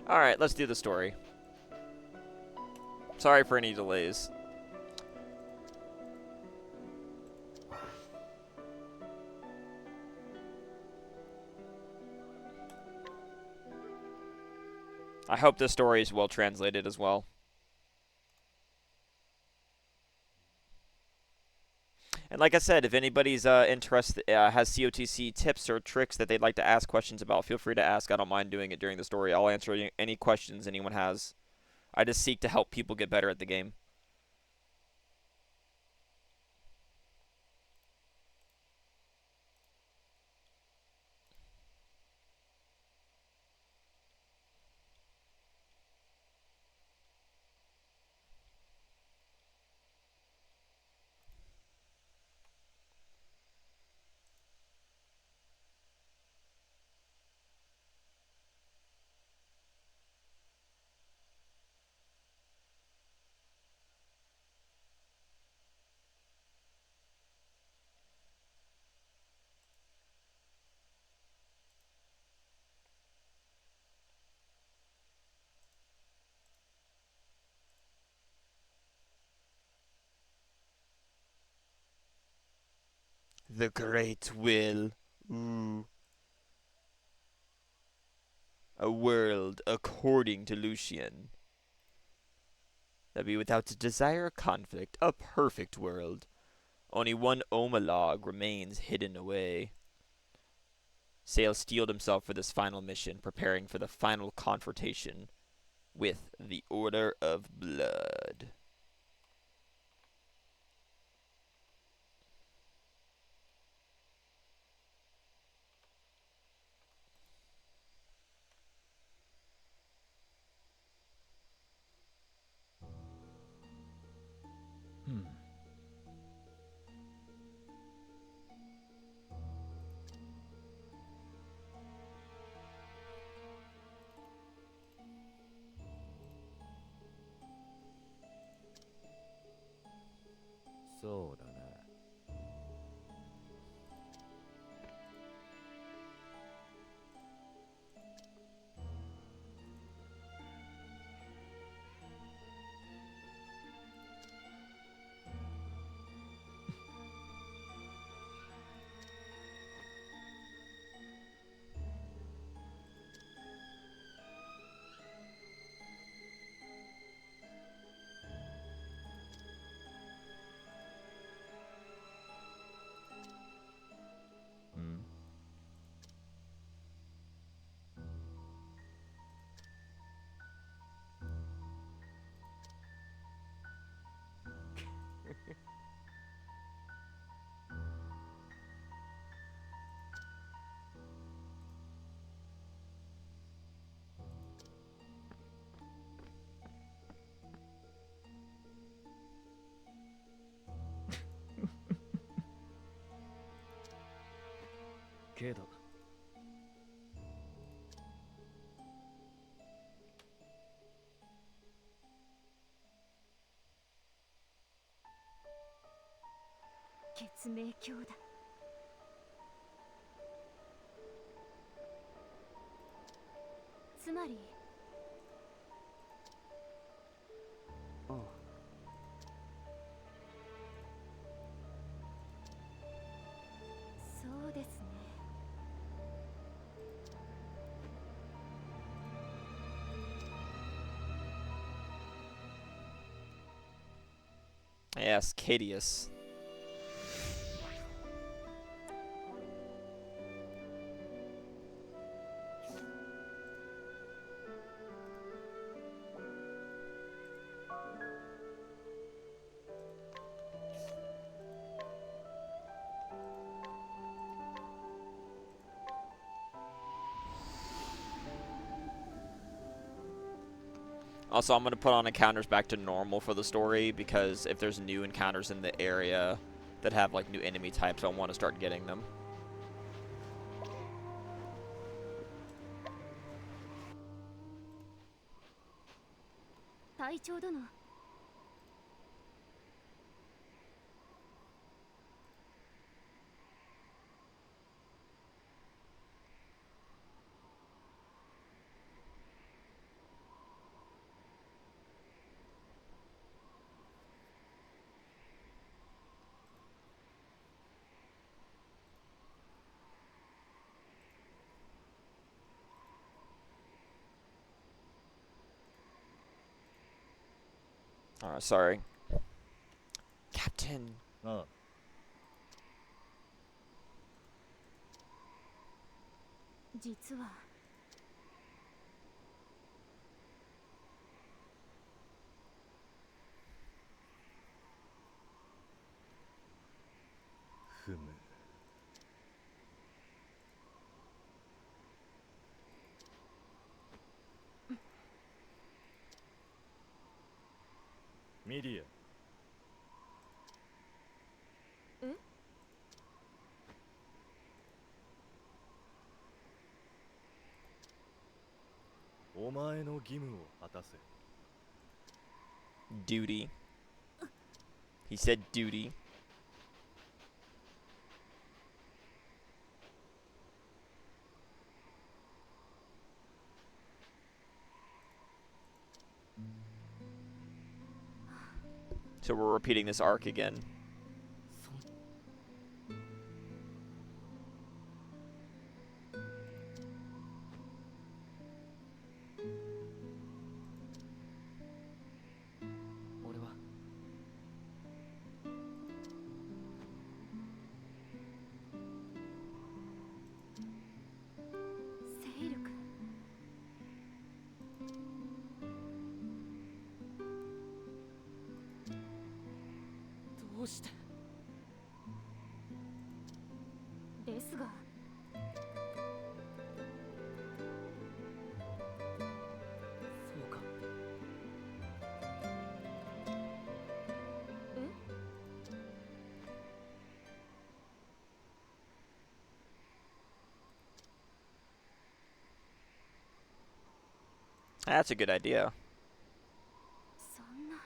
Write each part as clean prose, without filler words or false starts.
Alright, let's do the story. Sorry for any delays. I hope this story is well translated as well. And like I said, if anybody's interested, has COTC tips or tricks that they'd like to ask questions about, feel free to ask. I don't mind doing it during the story. I'll answer any questions anyone has. I just seek to help people get better at the game. The Great Will. Ooh. A world according to Lucian. That be without desire or conflict. A perfect world. Only one Omalog remains hidden away. Sale steeled himself for this final mission, preparing for the final confrontation with the Order of Blood. Hmm. そうだね。うん。けど、血明鏡だ。つまり、ああ、そうですね。Yes, Cadius. Also, I'm going to put on encounters back to normal for the story, because if there's new encounters in the area that have, like, new enemy types, I want to start getting them. 隊長殿、Sorry. Captain. ああ、実はふむ。ミディア。えお前の義務を果たせ。 Duty. He said duty. So we're repeating this arc again. 俺はセイル君。どうしてですがそうか。え That's a good idea. そんな。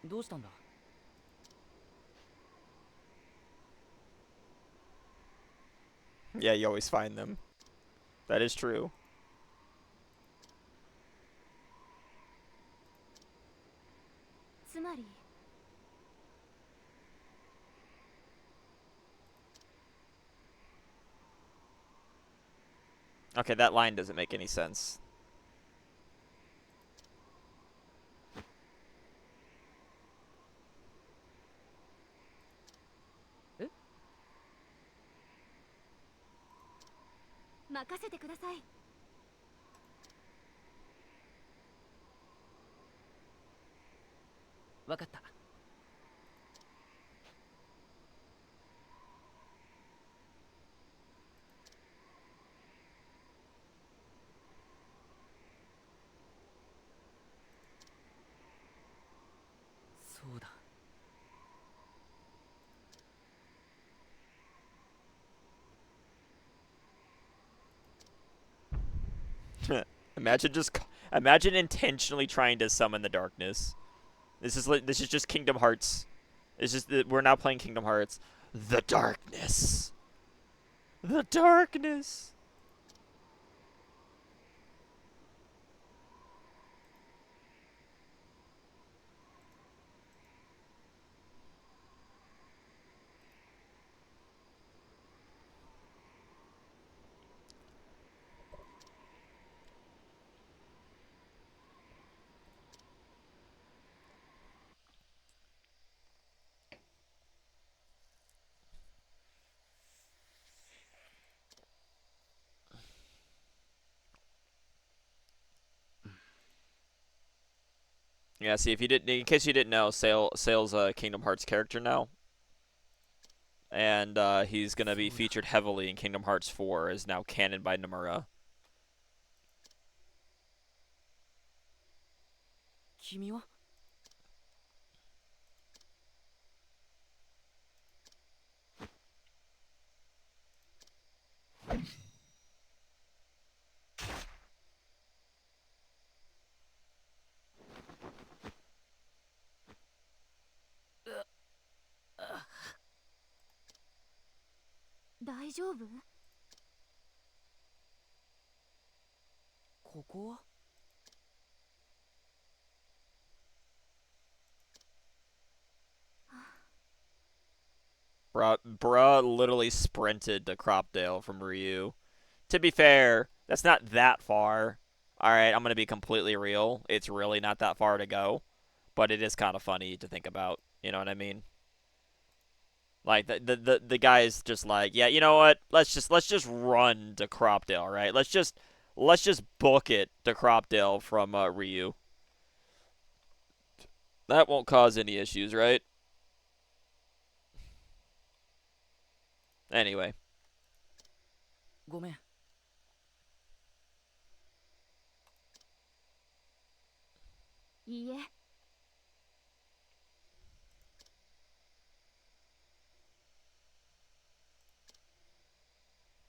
どうしたんだ。 Yeah, you always find them. That is true. つまり Okay, that line doesn't make any sense. 任せてください。分かった。そうだ。 Imagine intentionally trying to summon the darkness. This is just Kingdom Hearts. It's just that we're now playing Kingdom Hearts. The darkness. The darkness. Yeah, see if you didn't, in case you didn't know, Sale's a Kingdom Hearts character now, and he's gonna be featured heavily in Kingdom Hearts 4 as now canon by Nomura. 君は大丈夫？ここは Bruh literally sprinted to Cropdale from Ryu. To be fair, that's not that far. Alright, I'm going to be completely real. It's really not that far to go. But it is kind of funny to think about. You know what I mean? Like the guy is just like, yeah, you know what? Let's just run to Cropdale, right? Let's just book it to Cropdale from Ryu. That won't cause any issues, right? Anyway. ごめん。いいえ。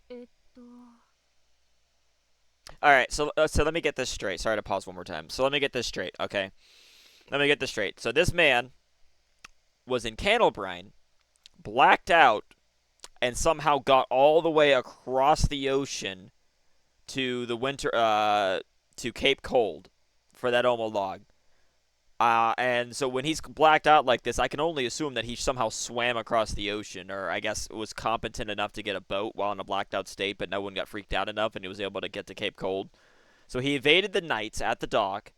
えっと。All right, so let me get this straight. Sorry to pause one more time. So let me get this straight, okay? Let me get this straight. So this man was in Candlebrine, blacked out, and somehow got all the way across the ocean to the winter to Cape Cold for that Omo log. And so when he's blacked out like this, I can only assume that he somehow swam across the ocean, or I guess was competent enough to get a boat while in a blacked out state, but no one got freaked out enough, and he was able to get to Cape Cold. So he evaded the knights at the dock,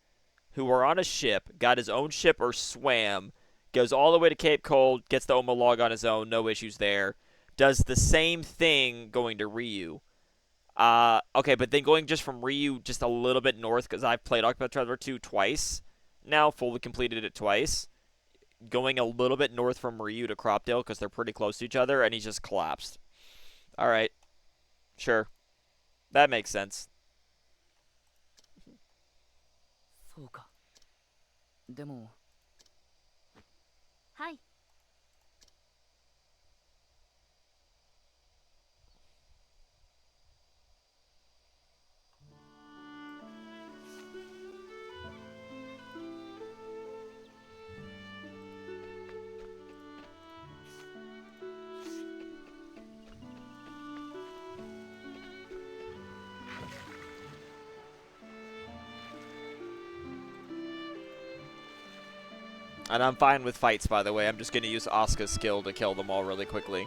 who were on a ship, got his own ship or swam, goes all the way to Cape Cold, gets the Omo log on his own, no issues there. Does the same thing going to Ryu. Okay, but then going just from Ryu just a little bit north, because I've played Octopath Traveler 2 twice now, fully completed it twice. Going a little bit north from Ryu to Cropdale, because they're pretty close to each other, and he's just collapsed. Alright. Sure. That makes sense. そうか。でも。はい。And I'm fine with fights, by the way. I'm just going to use Asuka's skill to kill them all really quickly.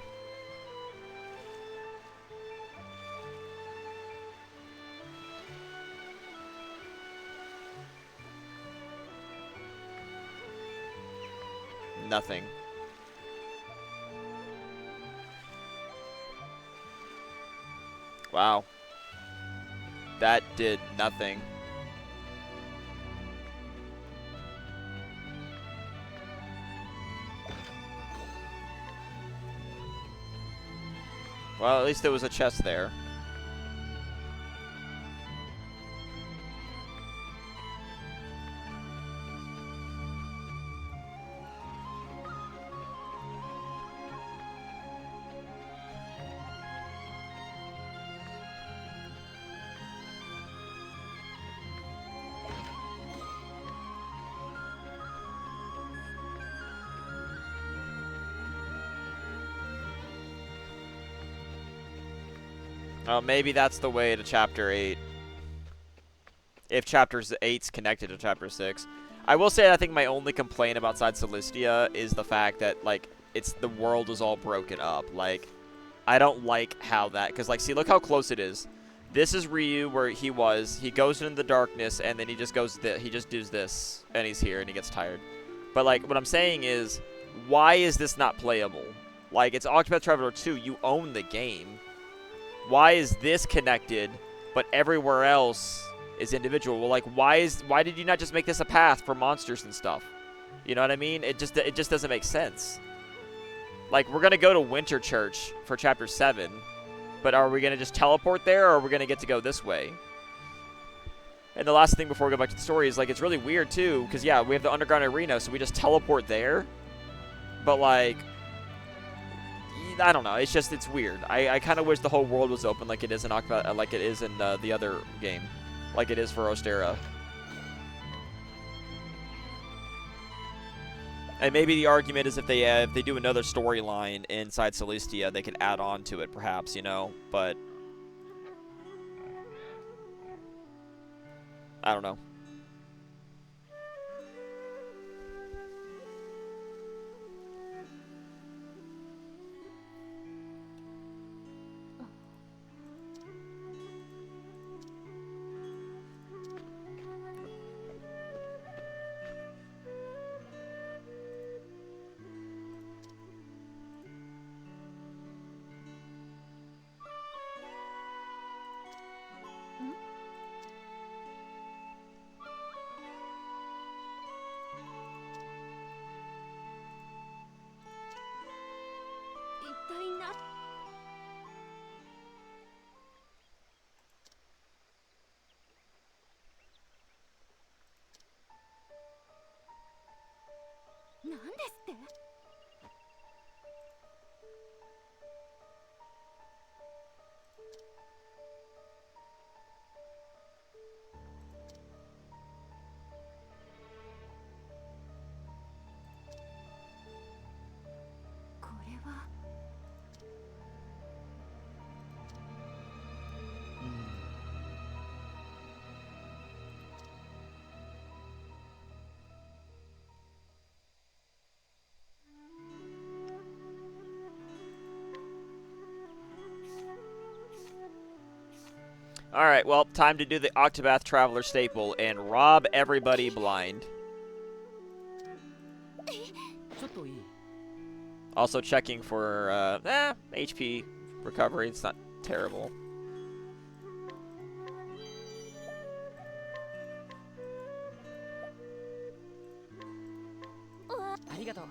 Nothing. Wow. That did nothing. Well, at least there was a chest there. Oh, maybe that's the way to Chapter 8. If Chapter 8's connected to Chapter 6. I will say I think my only complaint about Side Solistia is the fact that, like, the world is all broken up. Like, I don't like how that... Because, like, see, look how close it is. This is Ryu where he was. He goes into the darkness, and then he just goes... He just does this, and he's here, and he gets tired. But, like, what I'm saying is, why is this not playable? Like, it's Octopath Traveler 2. You own the game. Why is this connected, but everywhere else is individual? Well, like, why did you not just make this a path for monsters and stuff? You know what I mean? It just doesn't make sense. Like, we're gonna go to Winter Church for Chapter 7, but are we gonna just teleport there, or are we gonna get to go this way? And the last thing before we go back to the story is, like, it's really weird too, because yeah, we have the underground arena, so we just teleport there. But like, I don't know. It's weird. I kind of wish the whole world was open like it is in Octopath, like it is in the other game, like it is for Ostera. And maybe the argument is if they do another storyline inside Solistia, they could add on to it, perhaps, you know. But I don't know. 体な。なんですって？これは。Alright, well, time to do the Octopath Traveler staple and rob everybody blind. ちょっといい？ Also checking for HP recovery. It's not terrible. ありがとう。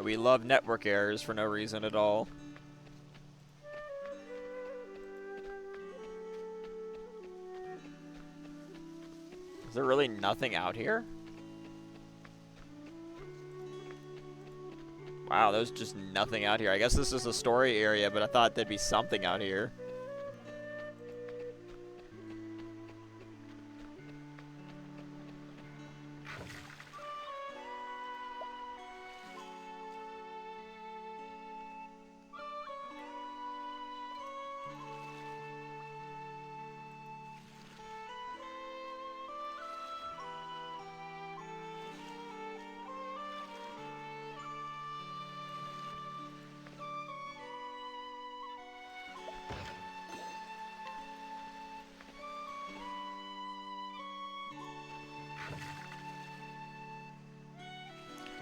We love network errors for no reason at all. Is there really nothing out here? Wow, there's just nothing out here. I guess this is a story area, but I thought there'd be something out here.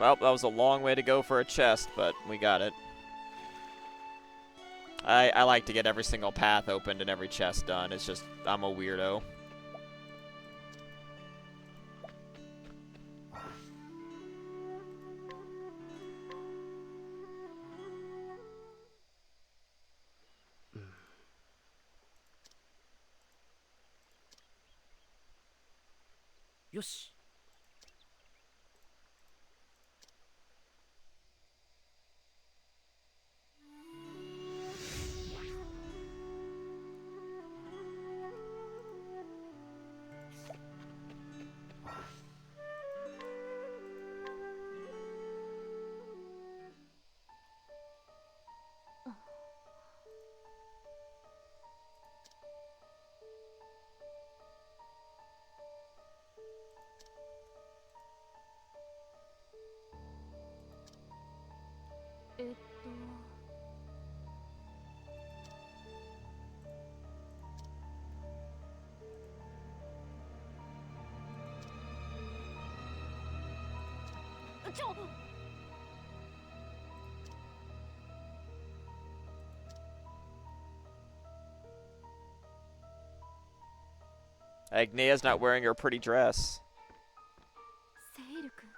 Well, that was a long way to go for a chest, but we got it. I like to get every single path opened and every chest done. It's just, I'm a weirdo. Yoshi. Agnea's not wearing her pretty dress. セイル君。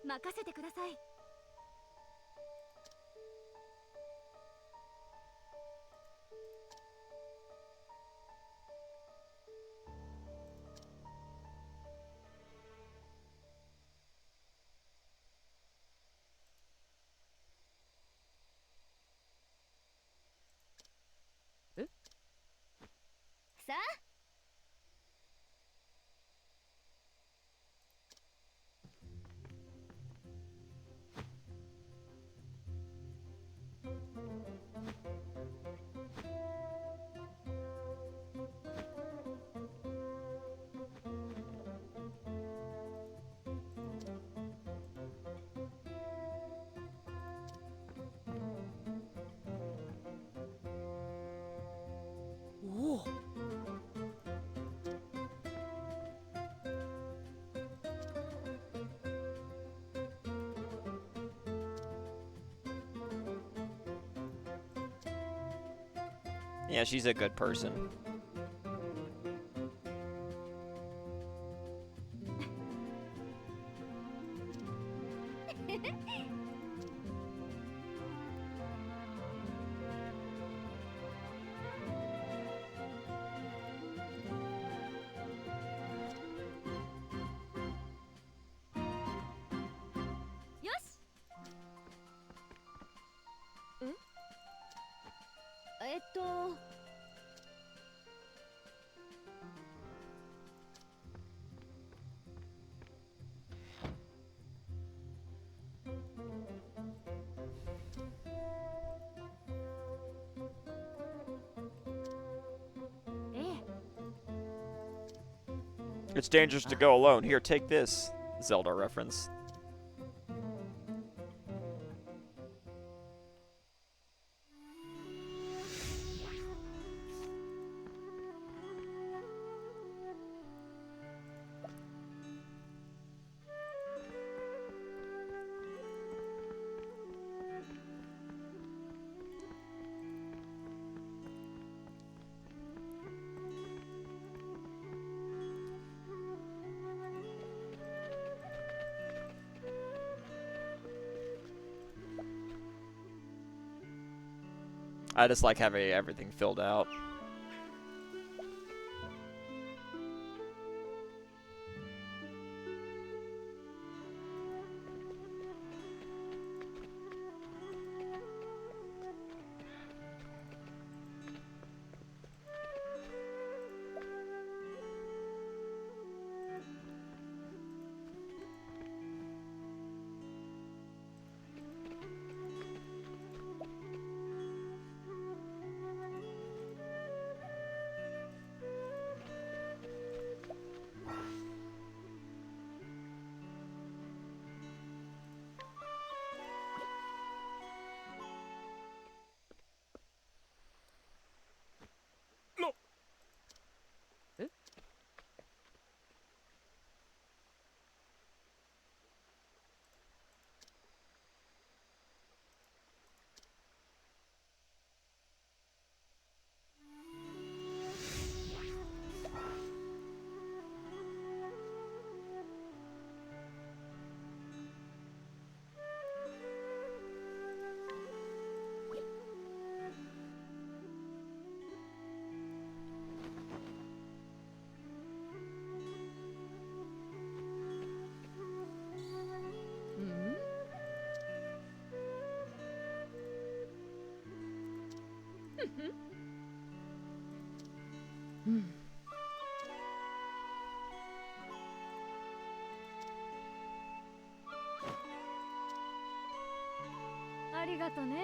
任せてください。Yeah, she's a good person. It's dangerous to go alone. Here, take this. Zelda reference. I just like having everything filled out. Mm. ありがとね。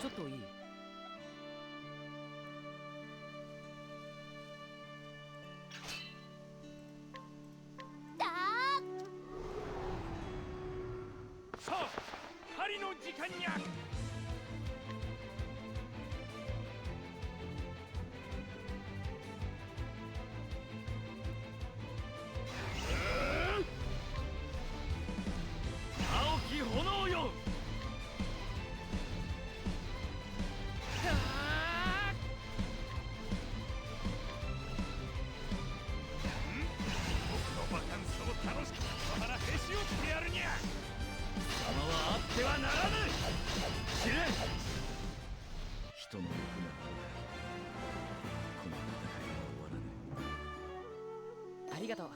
ちょっといい？さあ、狩りの時間にゃ。青き炎よ。僕のバカンスを楽しく貴様らへし折ってやるにゃ。貴様はあってはならぬ。知れ。人の欲ならこの戦いは終わらない。ありがとう。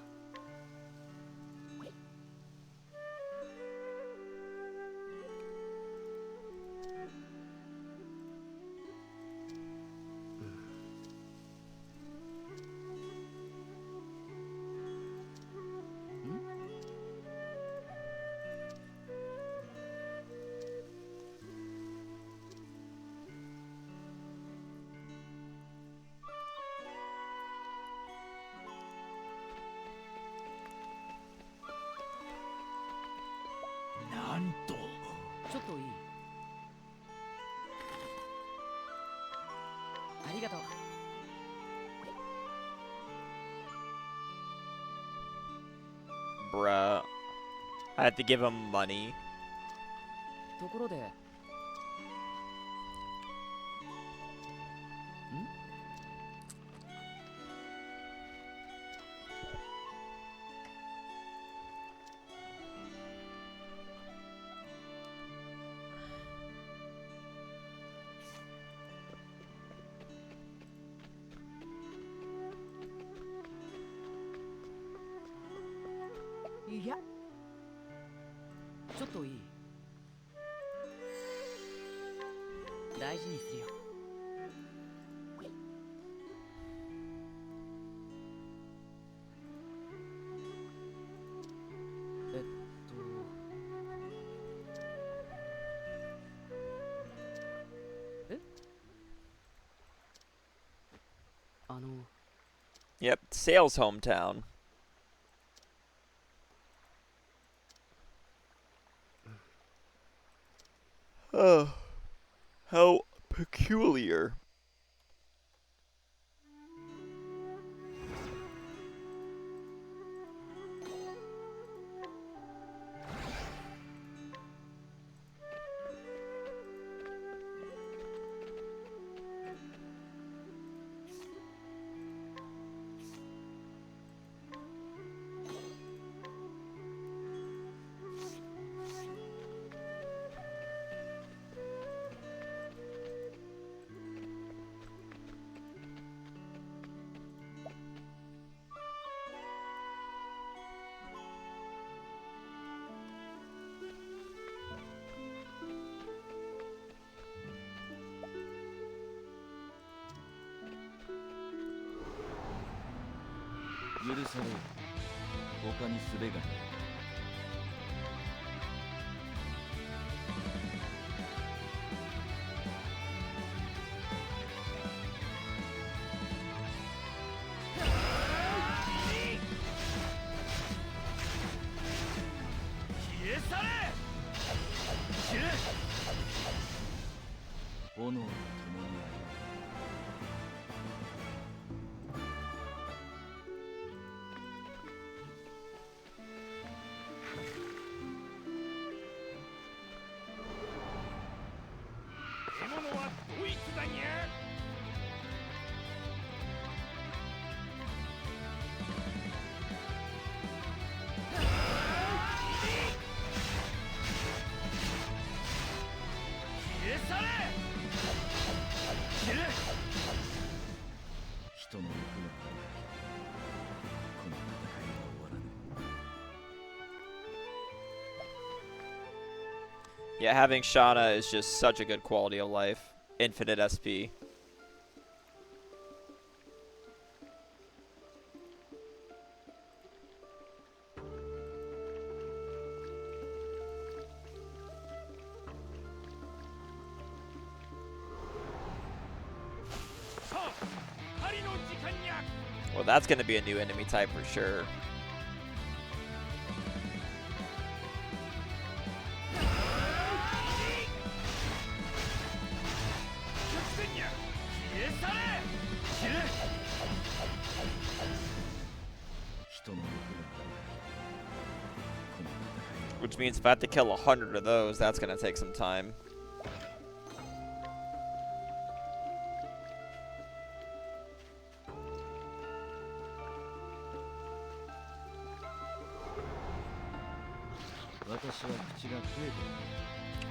がとう。 Bruh. I have to give him money. ところで、ん？いや、ちょっといい？大事にするよ。えっとえ？Yep, Sale's hometown. Oh, how peculiar. Yeah, having Shauna is just such a good quality of life. Infinite SP. Well, that's going to be a new enemy type for sure. Which means if I have to kill 100 of those, that's going to take some time.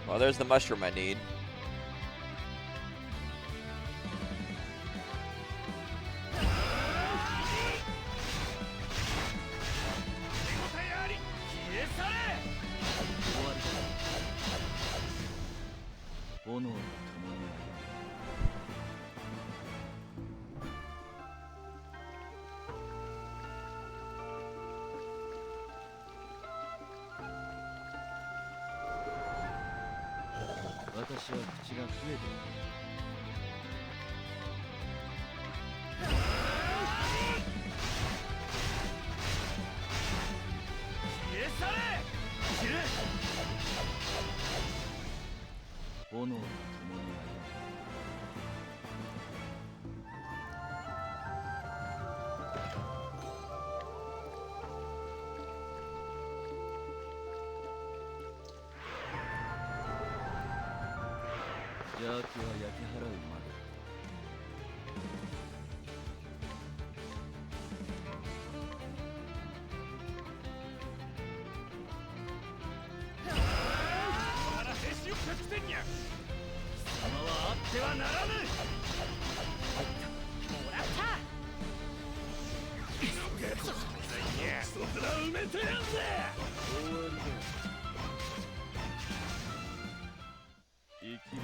Well, there's the mushroom I need.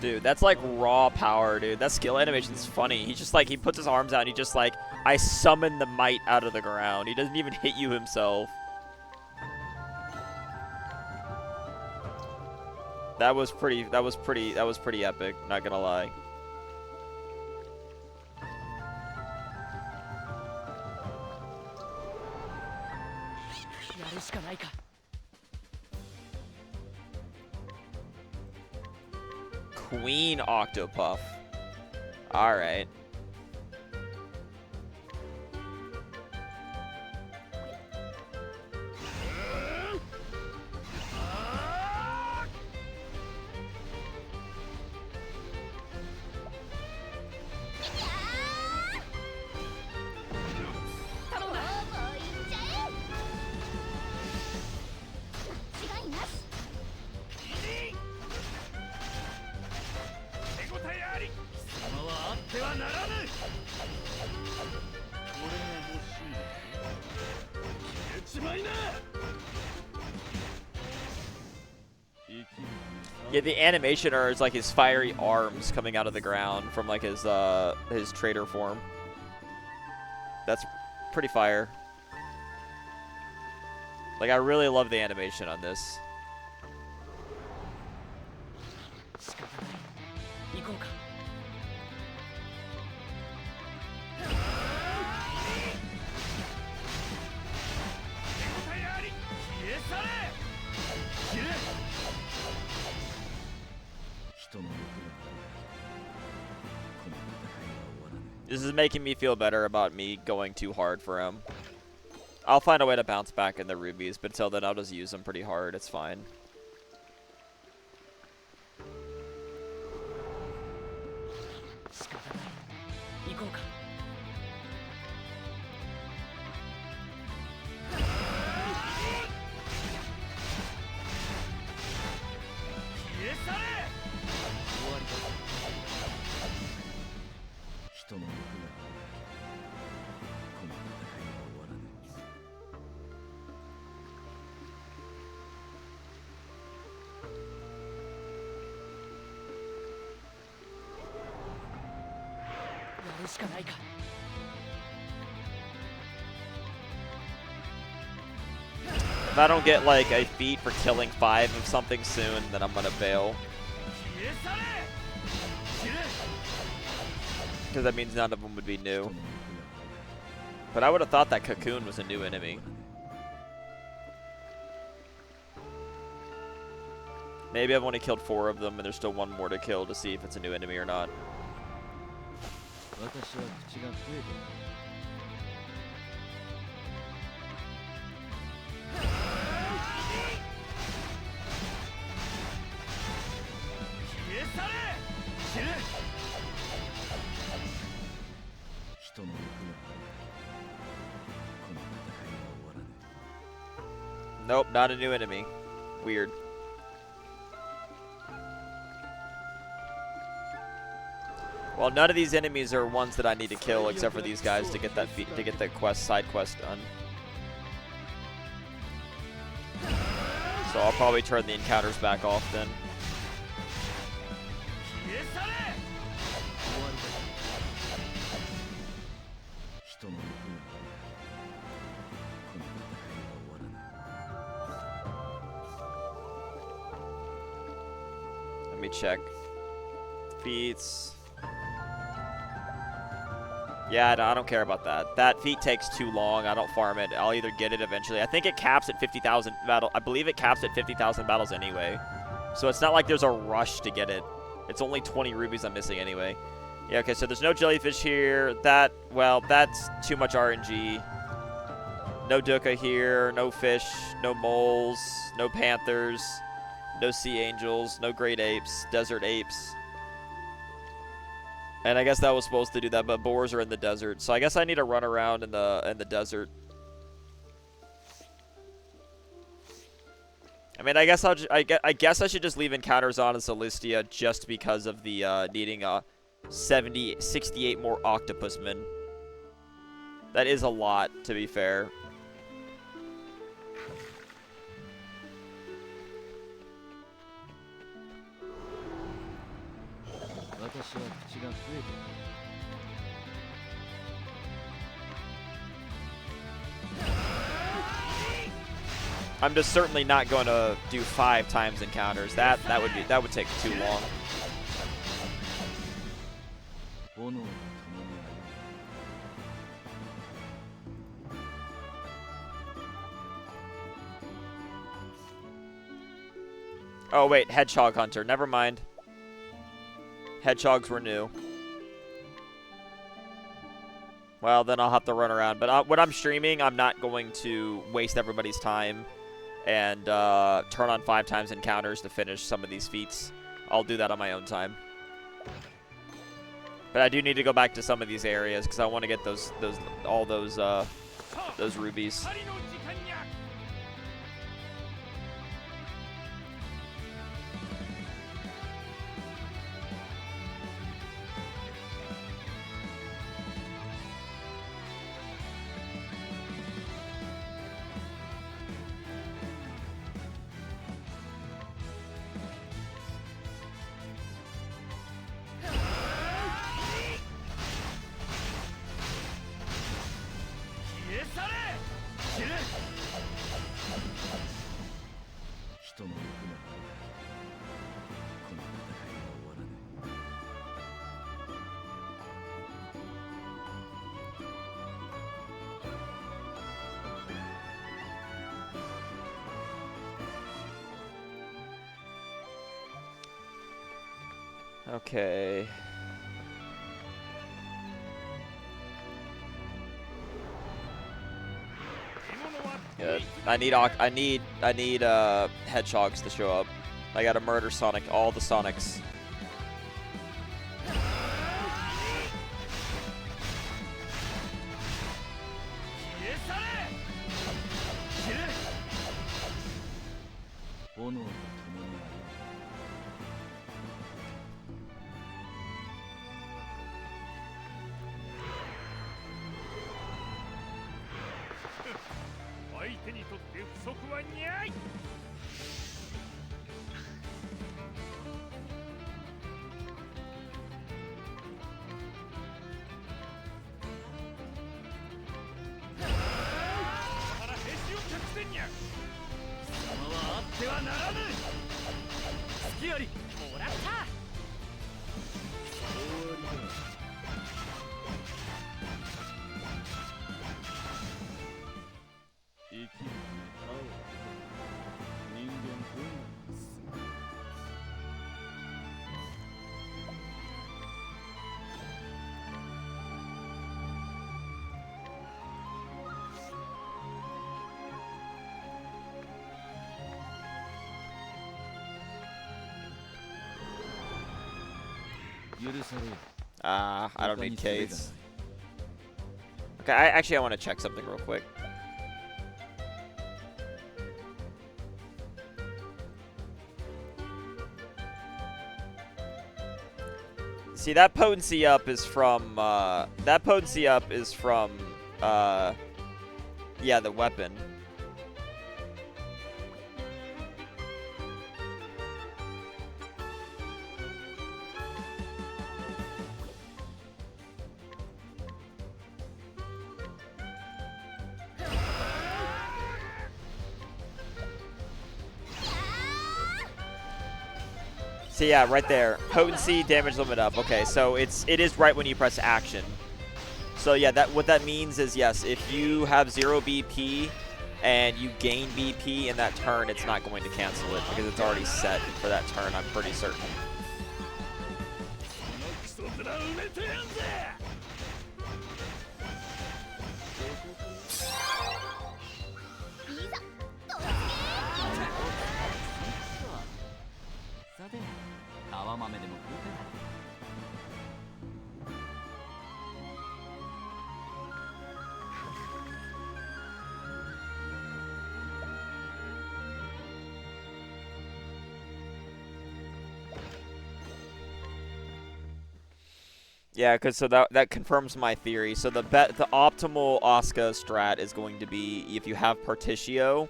Dude, that's like raw power, dude. That skill animation's funny. He's just like, he puts his arms out and he just like, I summon the might out of the ground. He doesn't even hit you himself. That was pretty epic, not gonna lie. Queen Octopath. Alright. Yeah, the animation is like his fiery arms coming out of the ground from like his trader form. That's pretty fire. Like, I really love the animation on this. This is making me feel better about me going too hard for him. I'll find a way to bounce back in the rubies, but until then I'll just use them pretty hard. It's fine. If I don't get like a feat for killing 5 of something soon, then I'm gonna bail. Because that means none of them would be new. But I would have thought that Cocoon was a new enemy. Maybe I've only killed 4 of them and there's still 1 more to kill to see if it's a new enemy or not. Nope, not a new enemy. Weird. Well, none of these enemies are ones that I need to kill except for these guys to get that side quest done. So I'll probably turn the encounters back off then. Let me check. Feats. Yeah, I don't care about that. That feat takes too long. I don't farm it. I'll either get it eventually. I think it caps at 50,000 battle. I believe it caps at 50,000 battles anyway. So it's not like there's a rush to get it. It's only 20 rubies I'm missing anyway. Yeah, okay, so there's no jellyfish here. That, well, that's too much RNG. No dukkha here, no fish, no moles, no panthers, no sea angels, no great apes, desert apes. And I guess that was supposed to do that, but boars are in the desert, so I guess I need to run around in the desert. I mean, I guess I guess I should just leave encounters on in Solistia just because of the needing 68 more octopusmen. That is a lot, to be fair. I'm just certainly not going to do 5 times encounters. That would take too long. Oh wait, Hedgehog Hunter. Never mind. Hedgehogs were new. Well, then I'll have to run around. But when I'm streaming, I'm not going to waste everybody's time and turn on 5 times encounters to finish some of these feats. I'll do that on my own time. But I do need to go back to some of these areas because I want to get all those rubies. Okay. Good. I need hedgehogs to show up. I gotta murder all the Sonics. I don't need K's. Okay, I want to check something real quick. See, that potency up is from, yeah, the weapon. So yeah, right there. Potency, damage limit up. Okay, so it is right when you press action. So yeah, what that means is, yes, if you have 0 BP and you gain BP in that turn, it's not going to cancel it because it's already set for that turn, I'm pretty certain. Yeah, because so that confirms my theory. So the optimal Asuka strat is going to be if you have Partitio.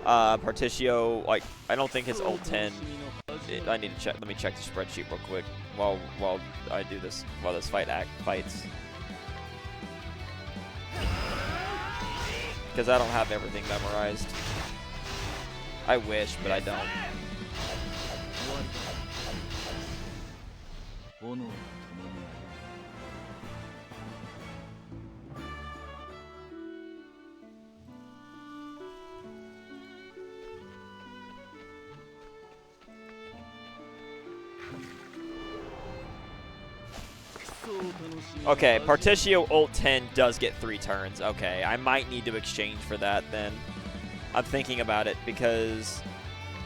Partitio, like, I don't think his ult 10. I need to check. Let me check the spreadsheet real quick while I do this this fights. Because I don't have everything memorized. I wish, but I don't. Okay, Partitio ult 10 does get 3 turns. Okay, I might need to exchange for that then. I'm thinking about it because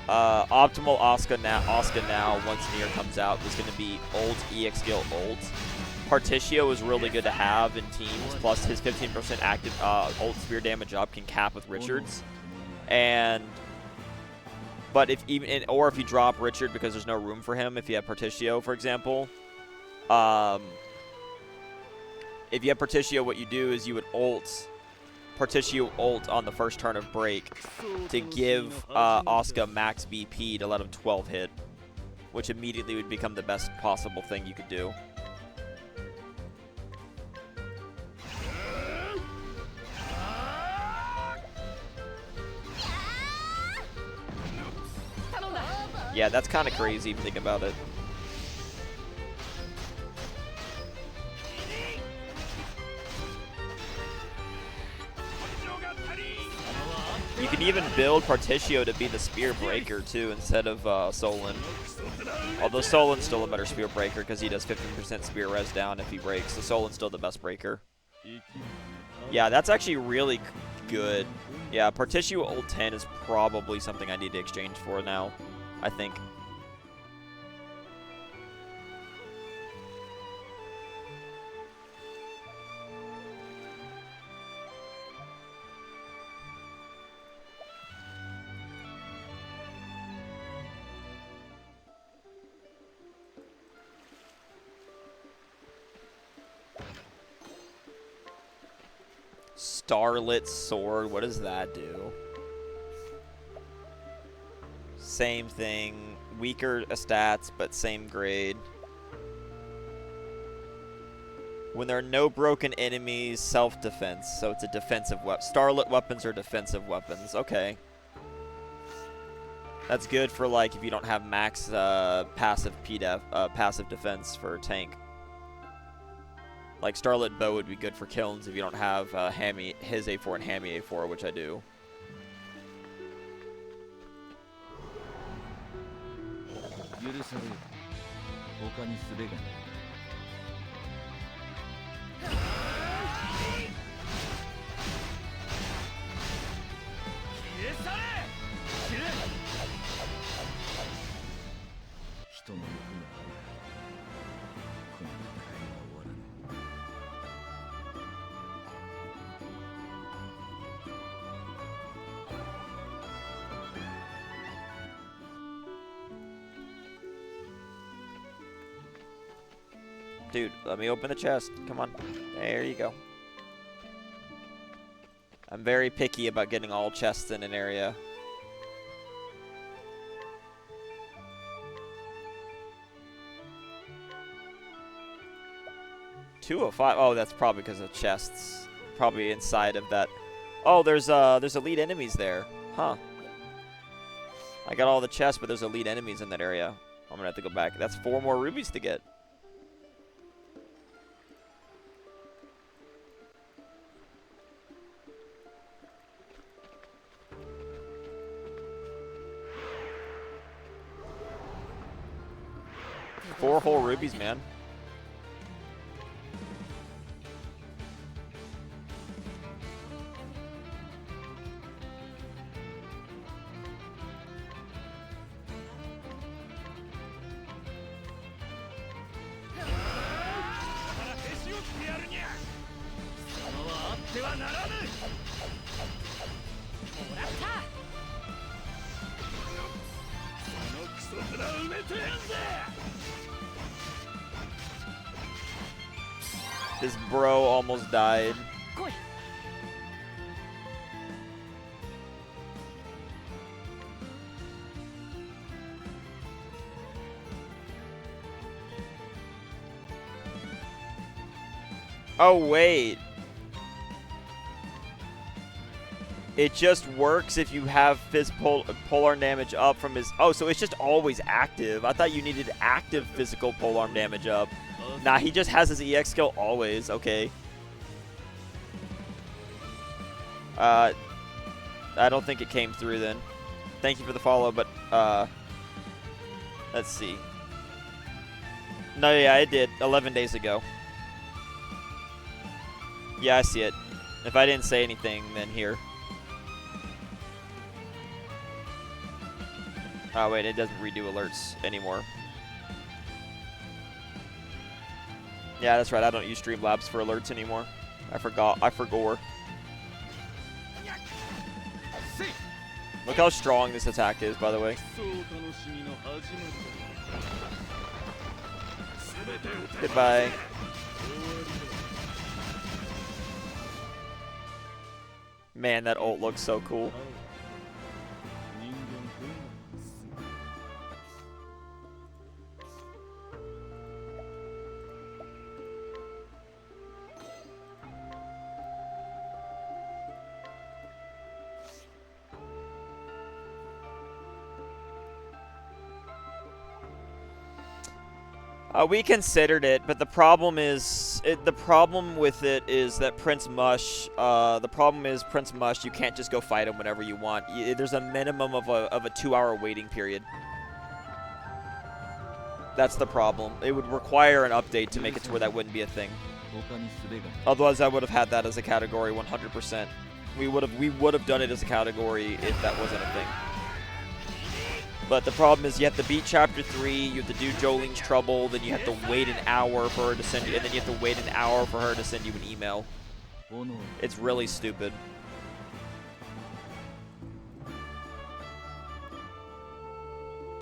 optimal Asuka now once Nier comes out is going to be ult EX skill ult. Partitio is really good to have in teams. Plus his 15% active ult spear damage up can cap with Richard's. But if even or if you drop Richard because there's no room for him, if you have Partitio, for example. If you have Partitio, what you do is you would Partitio ult on the first turn of break to give Asuka max BP to let him 12 hit, which immediately would become the best possible thing you could do. Yeah, that's kind of crazy if you think about it. You can even build Partitio to be the spear breaker too instead of Solon. Although Solon's still a better spear breaker because he does 15% spear res down if he breaks. So Solon's still the best breaker. Yeah, that's actually really good. Yeah, Partitio ult 10 is probably something I need to exchange for now, I think. Starlit Sword, what does that do? Same thing, weaker stats, but same grade. When there are no broken enemies, self-defense, so it's a defensive weapon. Starlit weapons are defensive weapons, okay. That's good for, like, if you don't have max passive defense for a tank. Like, Starlit Bow would be good for kilns if you don't have his A4 and Hammy A4, which I do. Dude, let me open the chest. Come on. There you go. I'm very picky about getting all chests in an area. $205. Oh, that's probably because of chests. Probably inside of that. Oh, there's elite enemies there. Huh. I got all the chests, but there's elite enemies in that area. I'm gonna have to go back. That's 4 more rubies to get. Four whole rubies, man. This bro almost died. Oh, wait. It just works if you have physical polearm damage up from his... Oh, so it's just always active. I thought you needed active physical polearm damage up. Nah, he just has his EX skill always. Okay. I don't think it came through then. Thank you for the follow, but... let's see. No, yeah, it did. 11 days ago. Yeah, I see it. If I didn't say anything, then here. Oh, wait, it doesn't redo alerts anymore. Yeah, that's right. I don't use Streamlabs for alerts anymore. I forgot. I forgot. Look how strong this attack is, by the way. Goodbye. Man, that ult looks so cool. We considered it, but the problem is, the problem with it is that Prince Mush, the problem is Prince Mush, you can't just go fight him whenever you want. There's a minimum of a 2-hour waiting period. That's the problem. It would require an update to make it to where that wouldn't be a thing. Otherwise, I would have had that as a category 100%. We would have done it as a category if that wasn't a thing. But the problem is you have to beat Chapter 3, you have to do Jolene's Trouble, then you have to wait an hour for her to send you, and then you have to wait an hour for her to send you an email. It's really stupid.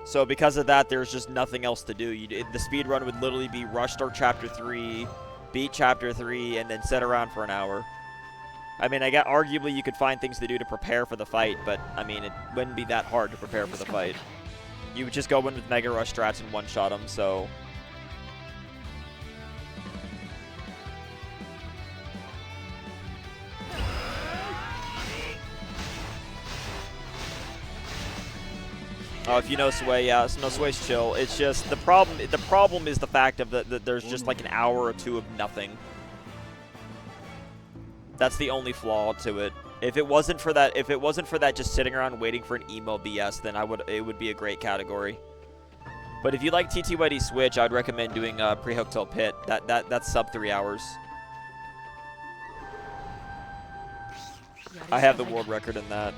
So because of that, there's just nothing else to do. The speedrun would literally be rush start Chapter 3, beat Chapter 3, and then sit around for an hour. I mean, arguably you could find things to do to prepare for the fight, but I mean, it wouldn't be that hard to prepare for the fight. You would just go in with Mega Rush strats and one-shot them, so... Oh, if you know Sway, yeah, no, Sway's chill. It's just, the problem is the fact of that there's just like an hour or two of nothing. That's the only flaw to it. If it wasn't for that just sitting around waiting for an email BS, then it would be a great category. But if you like TTYD Switch, I'd recommend doing pre-hook till pit. That's sub 3 hours. I have the world record in that.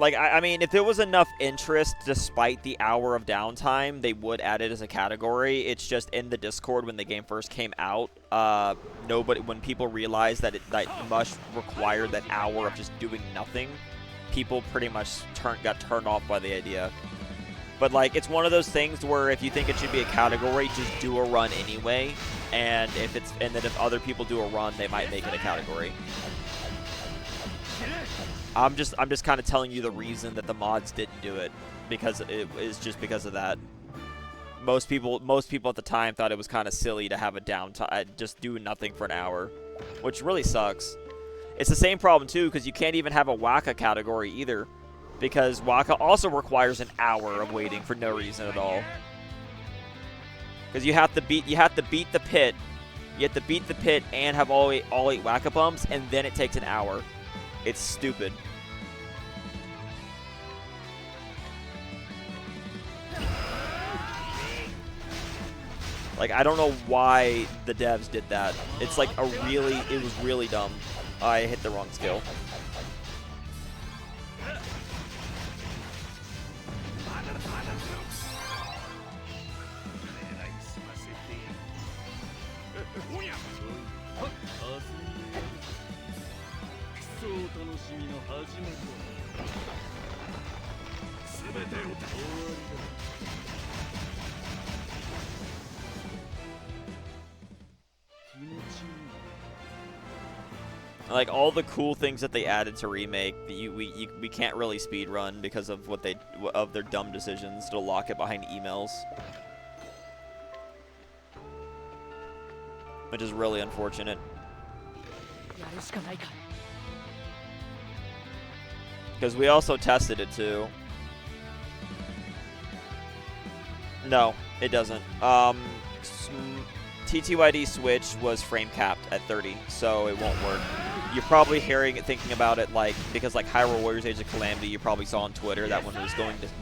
Like, I mean, if there was enough interest despite the hour of downtime, they would add it as a category. It's just in the Discord when the game first came out, when people realized that Mush required that hour of just doing nothing, people pretty much got turned off by the idea. But, like, it's one of those things where if you think it should be a category, just do a run anyway. And then if other people do a run, they might make it a category. I'm just kind of telling you the reason that the mods didn't do it, because it is just because of that. Most people at the time thought it was kind of silly to have a downtime, just do nothing for an hour, which really sucks. It's the same problem too, because you can't even have a Waka category either, because Waka also requires an hour of waiting for no reason at all. Because you have to beat the pit, and have all eight Waka bumps, and then it takes an hour. It's stupid. Like, I don't know why the devs did that. It's like it was really dumb. I hit the wrong skill. Like all the cool things that they added to remake, we can't really speed run because of their dumb decisions to lock it behind emails, which is really unfortunate. Because we also tested it too. No, it doesn't. TTYD Switch was frame capped at 30, so it won't work. You're probably thinking about it like, because like Hyrule Warriors Age of Calamity, you probably saw on Twitter that one was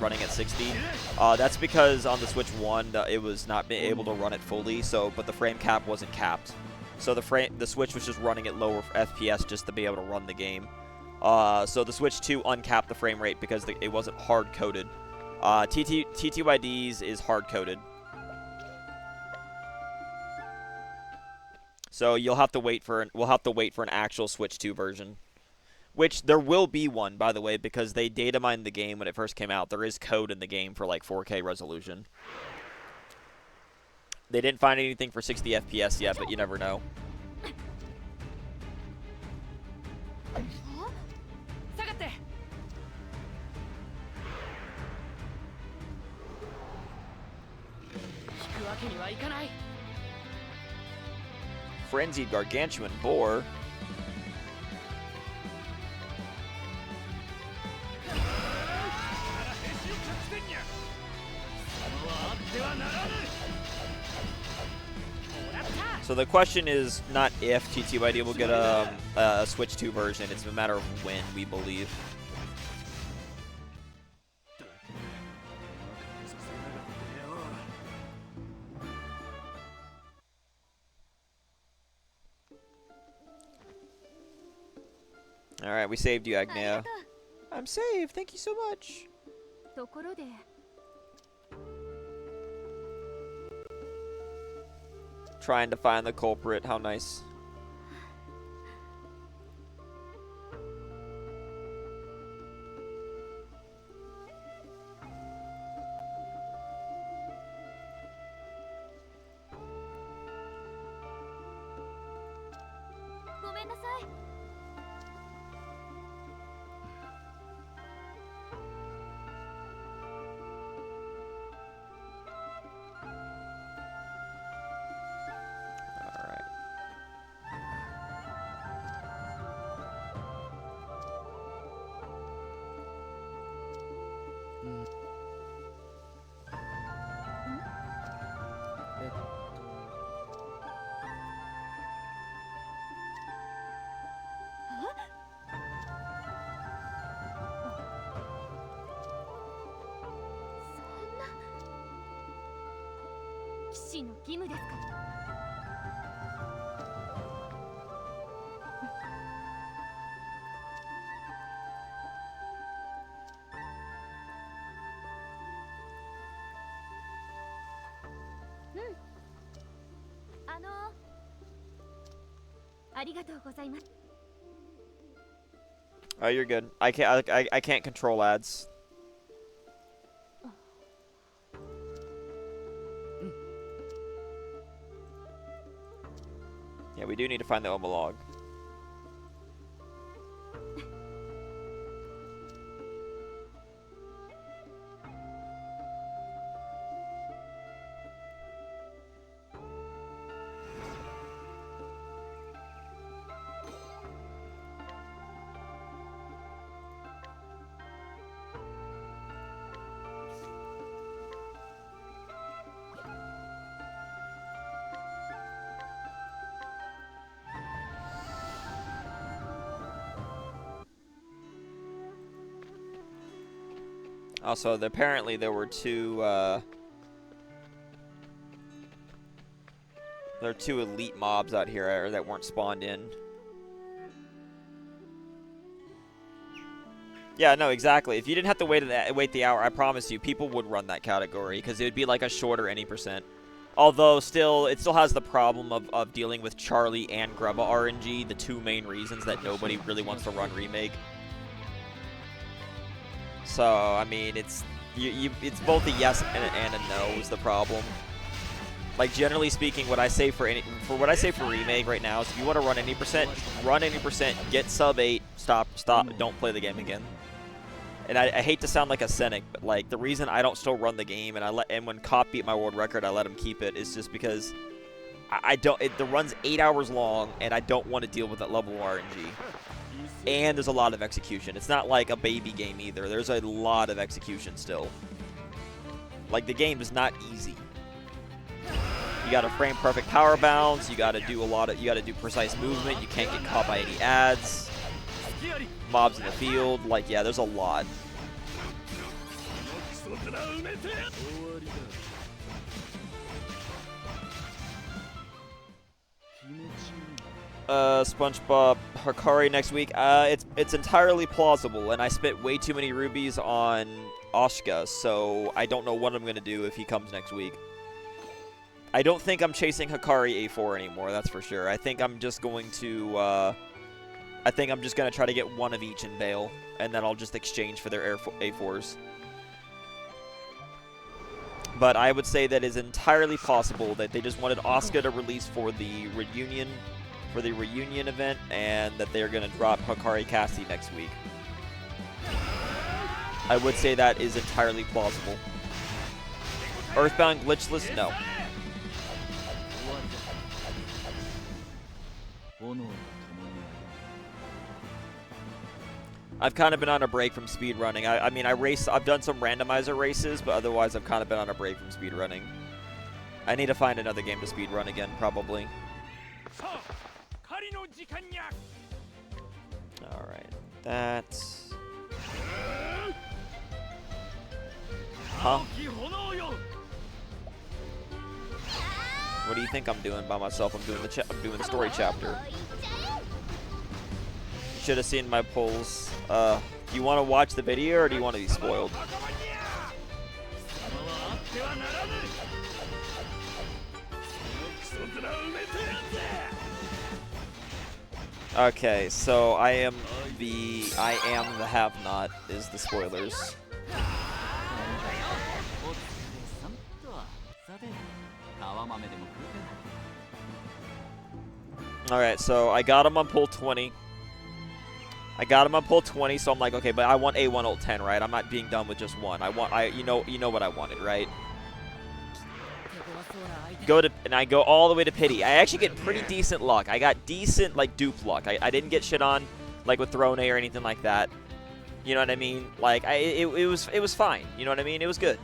running at 60. That's because on the Switch 1, it was not being able to run it fully, but the frame cap wasn't capped. So the Switch was just running at lower FPS just to be able to run the game. So the Switch 2 uncapped the frame rate because it wasn't hard-coded. TTYD's is hard-coded. So we'll have to wait for an actual Switch 2 version, which there will be one, by the way, because they data mined the game when it first came out. There is code in the game for like 4K resolution. They didn't find anything for 60 FPS yet, but you never know. Frenzied Gargantuan Boar. So the question is not if TTYD will get a Switch 2 version, it's a matter of when, we believe. Alright, we saved you, Agnea. I'm saved, thank you so much. Trying to find the culprit, how nice. Oh, you're good. I can't control ads. Yeah, we do need to find the Oma log. Also, apparently there were two elite mobs out here that weren't spawned in. Yeah, no, exactly. If you didn't have to wait the hour, I promise you, people would run that category because it would be like a shorter any percent. Although, it still has the problem of dealing with Charlie and Grubba RNG, the two main reasons that nobody really wants to run Remake. So, I mean, it's both a yes and a no is the problem. Like, generally speaking, what I say for remake right now is if you want to run any percent, get sub 8, stop, don't play the game again. And I hate to sound like a cynic, but like the reason I don't still run the game and when CotC beat my world record, I let him keep it is just because the run's 8 hours long and I don't want to deal with that level of RNG. And there's a lot of execution. It's not like a baby game either. There's a lot of execution still. Like, the game is not easy. You got to frame perfect power bounds. You got to do precise movement. You can't get caught by any ads. Mobs in the field. Like, yeah, there's a lot. SpongeBob Hikari next week. It's entirely plausible, and I spent way too many rubies on Oshka, so I don't know what I'm gonna do if he comes next week. I don't think I'm chasing Hikari A4 anymore, that's for sure. I think I'm just going to try to get one of each in bail, and then I'll just exchange for their A4s. But I would say that it's entirely possible that they just wanted Asuka to release for the reunion event, and that they're going to drop Hikari Cassie next week. I would say that is entirely plausible. Earthbound glitchless? No. I've kind of been on a break from speedrunning. I mean, I've done some randomizer races, but otherwise I've kind of been on a break from speedrunning. I need to find another game to speedrun again, probably. Alright, that's... Huh? What do you think I'm doing by myself? I'm doing the story chapter. You should have seen my pulls. Do you want to watch the video or do you want to be spoiled? Okay, so I am the have-not is the spoilers. Alright, so I got him on pull 20. So I'm like, okay, but I want A1 ult 10, right? I'm not being done with just one. You know what I wanted, right? I go all the way to pity. I actually get pretty decent luck. I got decent, like, dupe luck. I didn't get shit on, like, with Throne or anything like that. You know what I mean? Like, it was fine. You know what I mean? It was good.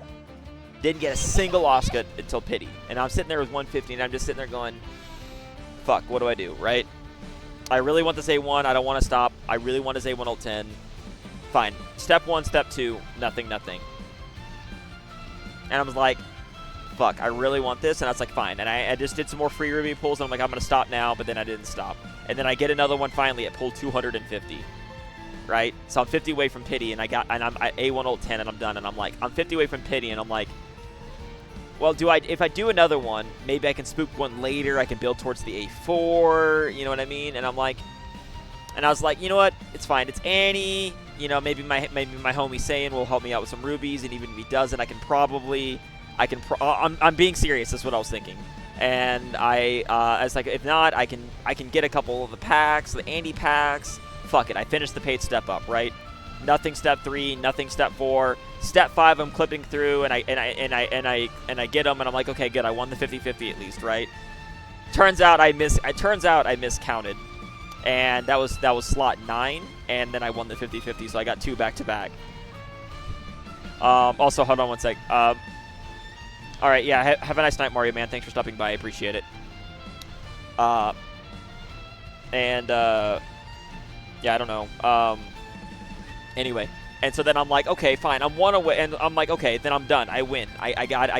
Didn't get a single Oscar until pity. And I'm sitting there with 150, and I'm just sitting there going, fuck, what do I do, right? I really want this A1. I don't want to stop. I really want this A1 ult 10. Fine. Step 1, step 2, nothing. And I was like, fuck, I really want this. And I was like, fine. And I just did some more free ruby pulls, and I'm like, I'm going to stop now, but then I didn't stop. And then I get another one finally at pull 250. Right? So I'm 50 away from pity, and I'm at A1 ult 10, and I'm done. And I'm like, I'm 50 away from pity, and I'm like, well, if I do another one, maybe I can spook one later. I can build towards the A4. You know what I mean? And I'm like, and I was like, you know what? It's fine. It's Annie. You know, maybe my homie Saiyan will help me out with some rubies, and even if he doesn't, I'm being serious. That's what I was thinking. And I was like, if not, I can get a couple of the packs, the Andy packs. Fuck it. I finished the paid step up, right? Nothing step 3, nothing step 4. Step 5, I'm clipping through, and I get them, and I'm like, okay, good. I won the 50-50 at least, right? Turns out I miscounted, and that was slot 9, and then I won the 50-50, so I got 2 back to back. Also, hold on one sec. All right, yeah. Have a nice night, Mario man. Thanks for stopping by. I appreciate it. Yeah, I don't know. Anyway. And so then I'm like, okay, fine. I'm 1 away, and I'm like, okay, then I'm done. I win. I got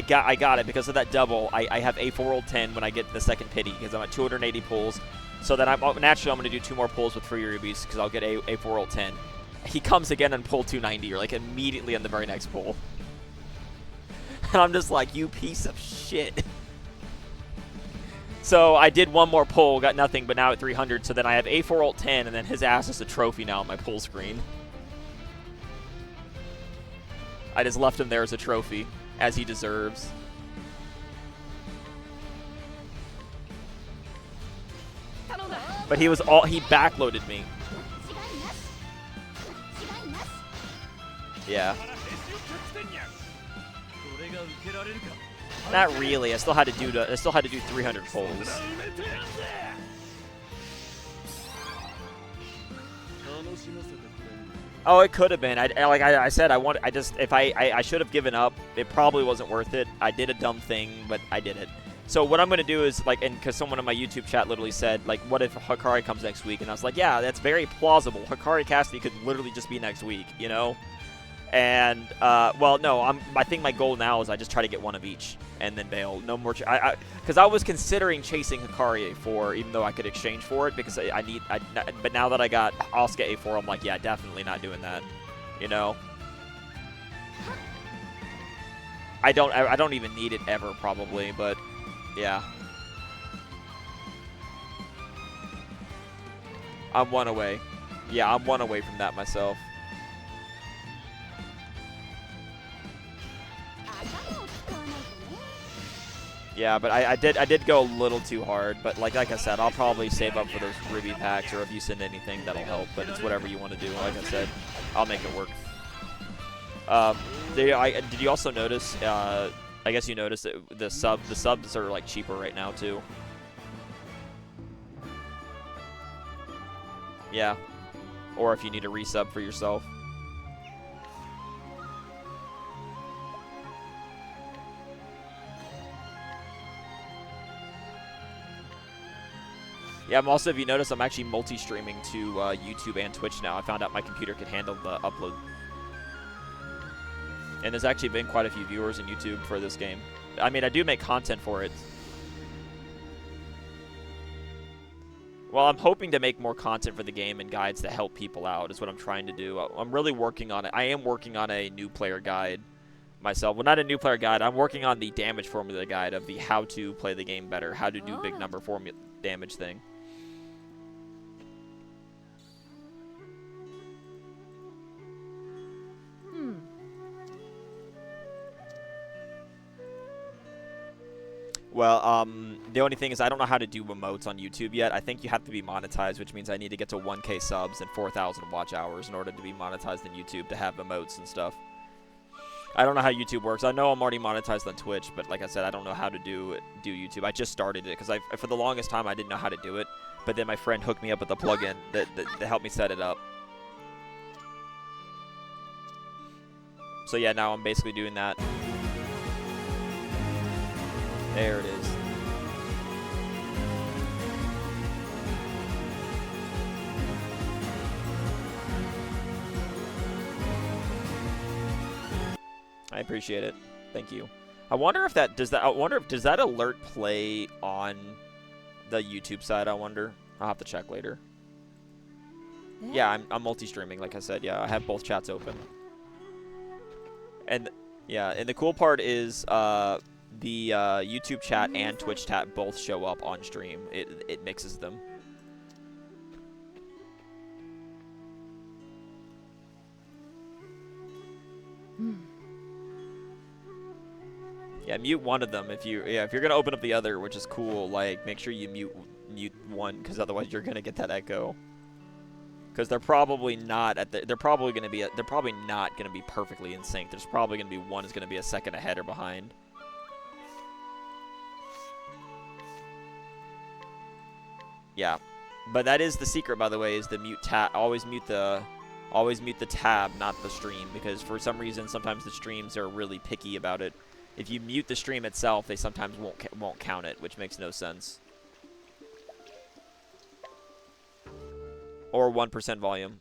it because of that double. I have A4 ult 10 when I get the second pity because I'm at 280 pulls. So then naturally I'm going to do 2 more pulls with free rubies because I'll get A4 ult 10. He comes again and pull 290, or like immediately on the very next pull. And I'm just like, you piece of shit. So I did 1 more pull, got nothing, but now at 300. So then I have A4 ult 10, and then his ass is a trophy now on my pull screen. I just left him there as a trophy, as he deserves. But he backloaded me. Yeah. Not really. I still had to do 300 pulls. Oh, it could have been. I said, I should have given up. It probably wasn't worth it. I did a dumb thing, but I did it. So what I'm going to do is, like, and because someone in my YouTube chat literally said, like, what if Hikari comes next week? And I was like, yeah, that's very plausible. Hikari Cassidy could literally just be next week, you know? And, well, no, I think my goal now is I just try to get one of each and then bail. No more, because I was considering chasing Hikari A4, even though I could exchange for it, because but now that I got Asuka A4, I'm like, yeah, definitely not doing that, you know? I don't even need it ever, probably, but, yeah. I'm one away. Yeah, I'm one away from that myself. Yeah, but I did go a little too hard, but like I said, I'll probably save up for those Ruby packs, or if you send anything, that'll help, but it's whatever you want to do. Like I said, I'll make it work. Did you also notice, I guess you noticed that the subs are like cheaper right now too. Yeah. Or if you need a resub for yourself. Yeah, I'm also, if you notice, I'm actually multi-streaming to YouTube and Twitch now. I found out my computer could handle the upload. And there's actually been quite a few viewers in YouTube for this game. I mean, I do make content for it. Well, I'm hoping to make more content for the game and guides to help people out is what I'm trying to do. I'm really working on it. I am working on a new player guide myself. Well, not a new player guide. I'm working on the damage formula guide of the how to play the game better, how to do big number formula damage thing. Well, the only thing is I don't know how to do emotes on YouTube yet. I think you have to be monetized, which means I need to get to 1K subs and 4,000 watch hours in order to be monetized in YouTube to have emotes and stuff. I don't know how YouTube works. I know I'm already monetized on Twitch, but like I said, I don't know how to do YouTube. I just started it because for the longest time I didn't know how to do it, but then my friend hooked me up with a plugin that helped me set it up. So yeah, now I'm basically doing that. There it is. I appreciate it. Thank you. I wonder if does that alert play on the YouTube side? I wonder. I'll have to check later. Yeah, I'm multi-streaming, like I said. Yeah, I have both chats open. And yeah, and the cool part is the YouTube chat and Twitch chat both show up on stream. It mixes them. Yeah, mute one of them if you're gonna open up the other, which is cool. Like, make sure you mute one, because otherwise you're gonna get that echo. Because they're probably not they're probably not gonna be perfectly in sync. There's probably gonna be one is gonna be a second ahead or behind. Yeah, but that is the secret, by the way, is the mute tab. Always mute the tab, not the stream, because for some reason sometimes the streams are really picky about it. If you mute the stream itself, they sometimes won't count it, which makes no sense. Or 1% volume.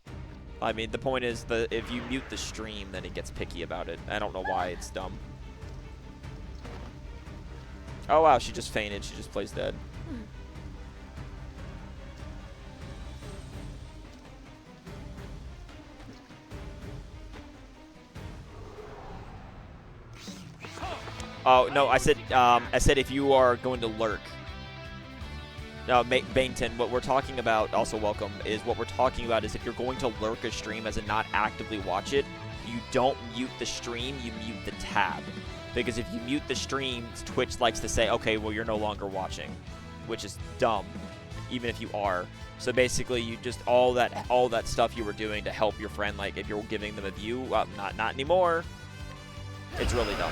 I mean, the point is if you mute the stream, then it gets picky about it. I don't know why. It's dumb. Oh wow, she just fainted. She just plays dead. Oh no, I said if you are going to lurk. No, Bainton, what we're talking about, also welcome, is what we're talking about is if you're going to lurk a stream as in not actively watch it, you don't mute the stream, you mute the tab. Because if you mute the stream, Twitch likes to say, okay, well, you're no longer watching, which is dumb, even if you are. So basically, you just all that stuff you were doing to help your friend, like if you're giving them a view, not anymore. It's really dumb.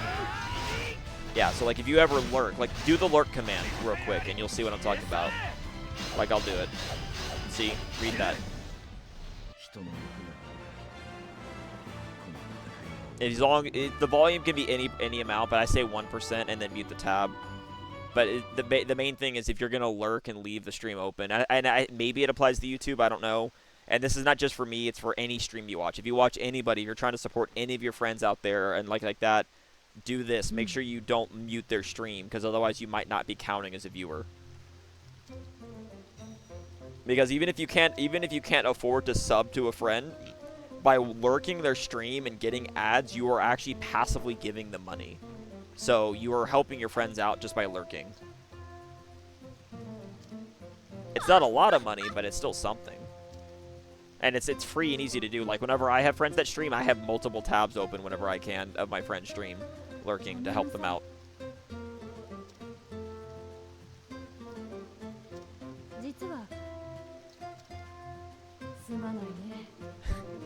Yeah, so like if you ever lurk, like do the lurk command real quick, and you'll see what I'm talking about. Like I'll do it. See, read that. The volume can be any amount, but I say 1% and then mute the tab. But the main thing is if you're gonna lurk and leave the stream open, and maybe it applies to YouTube, I don't know. And this is not just for me; it's for any stream you watch. If you watch anybody, if you're trying to support any of your friends out there, and like that, do this. Make sure you don't mute their stream, because otherwise you might not be counting as a viewer. Because even if you can't afford to sub to a friend, by lurking their stream and getting ads, you are actually passively giving them money. So you are helping your friends out just by lurking. It's not a lot of money, but it's still something. And it's free and easy to do. Like whenever I have friends that stream, I have multiple tabs open whenever I can of my friend's stream, lurking to help them out.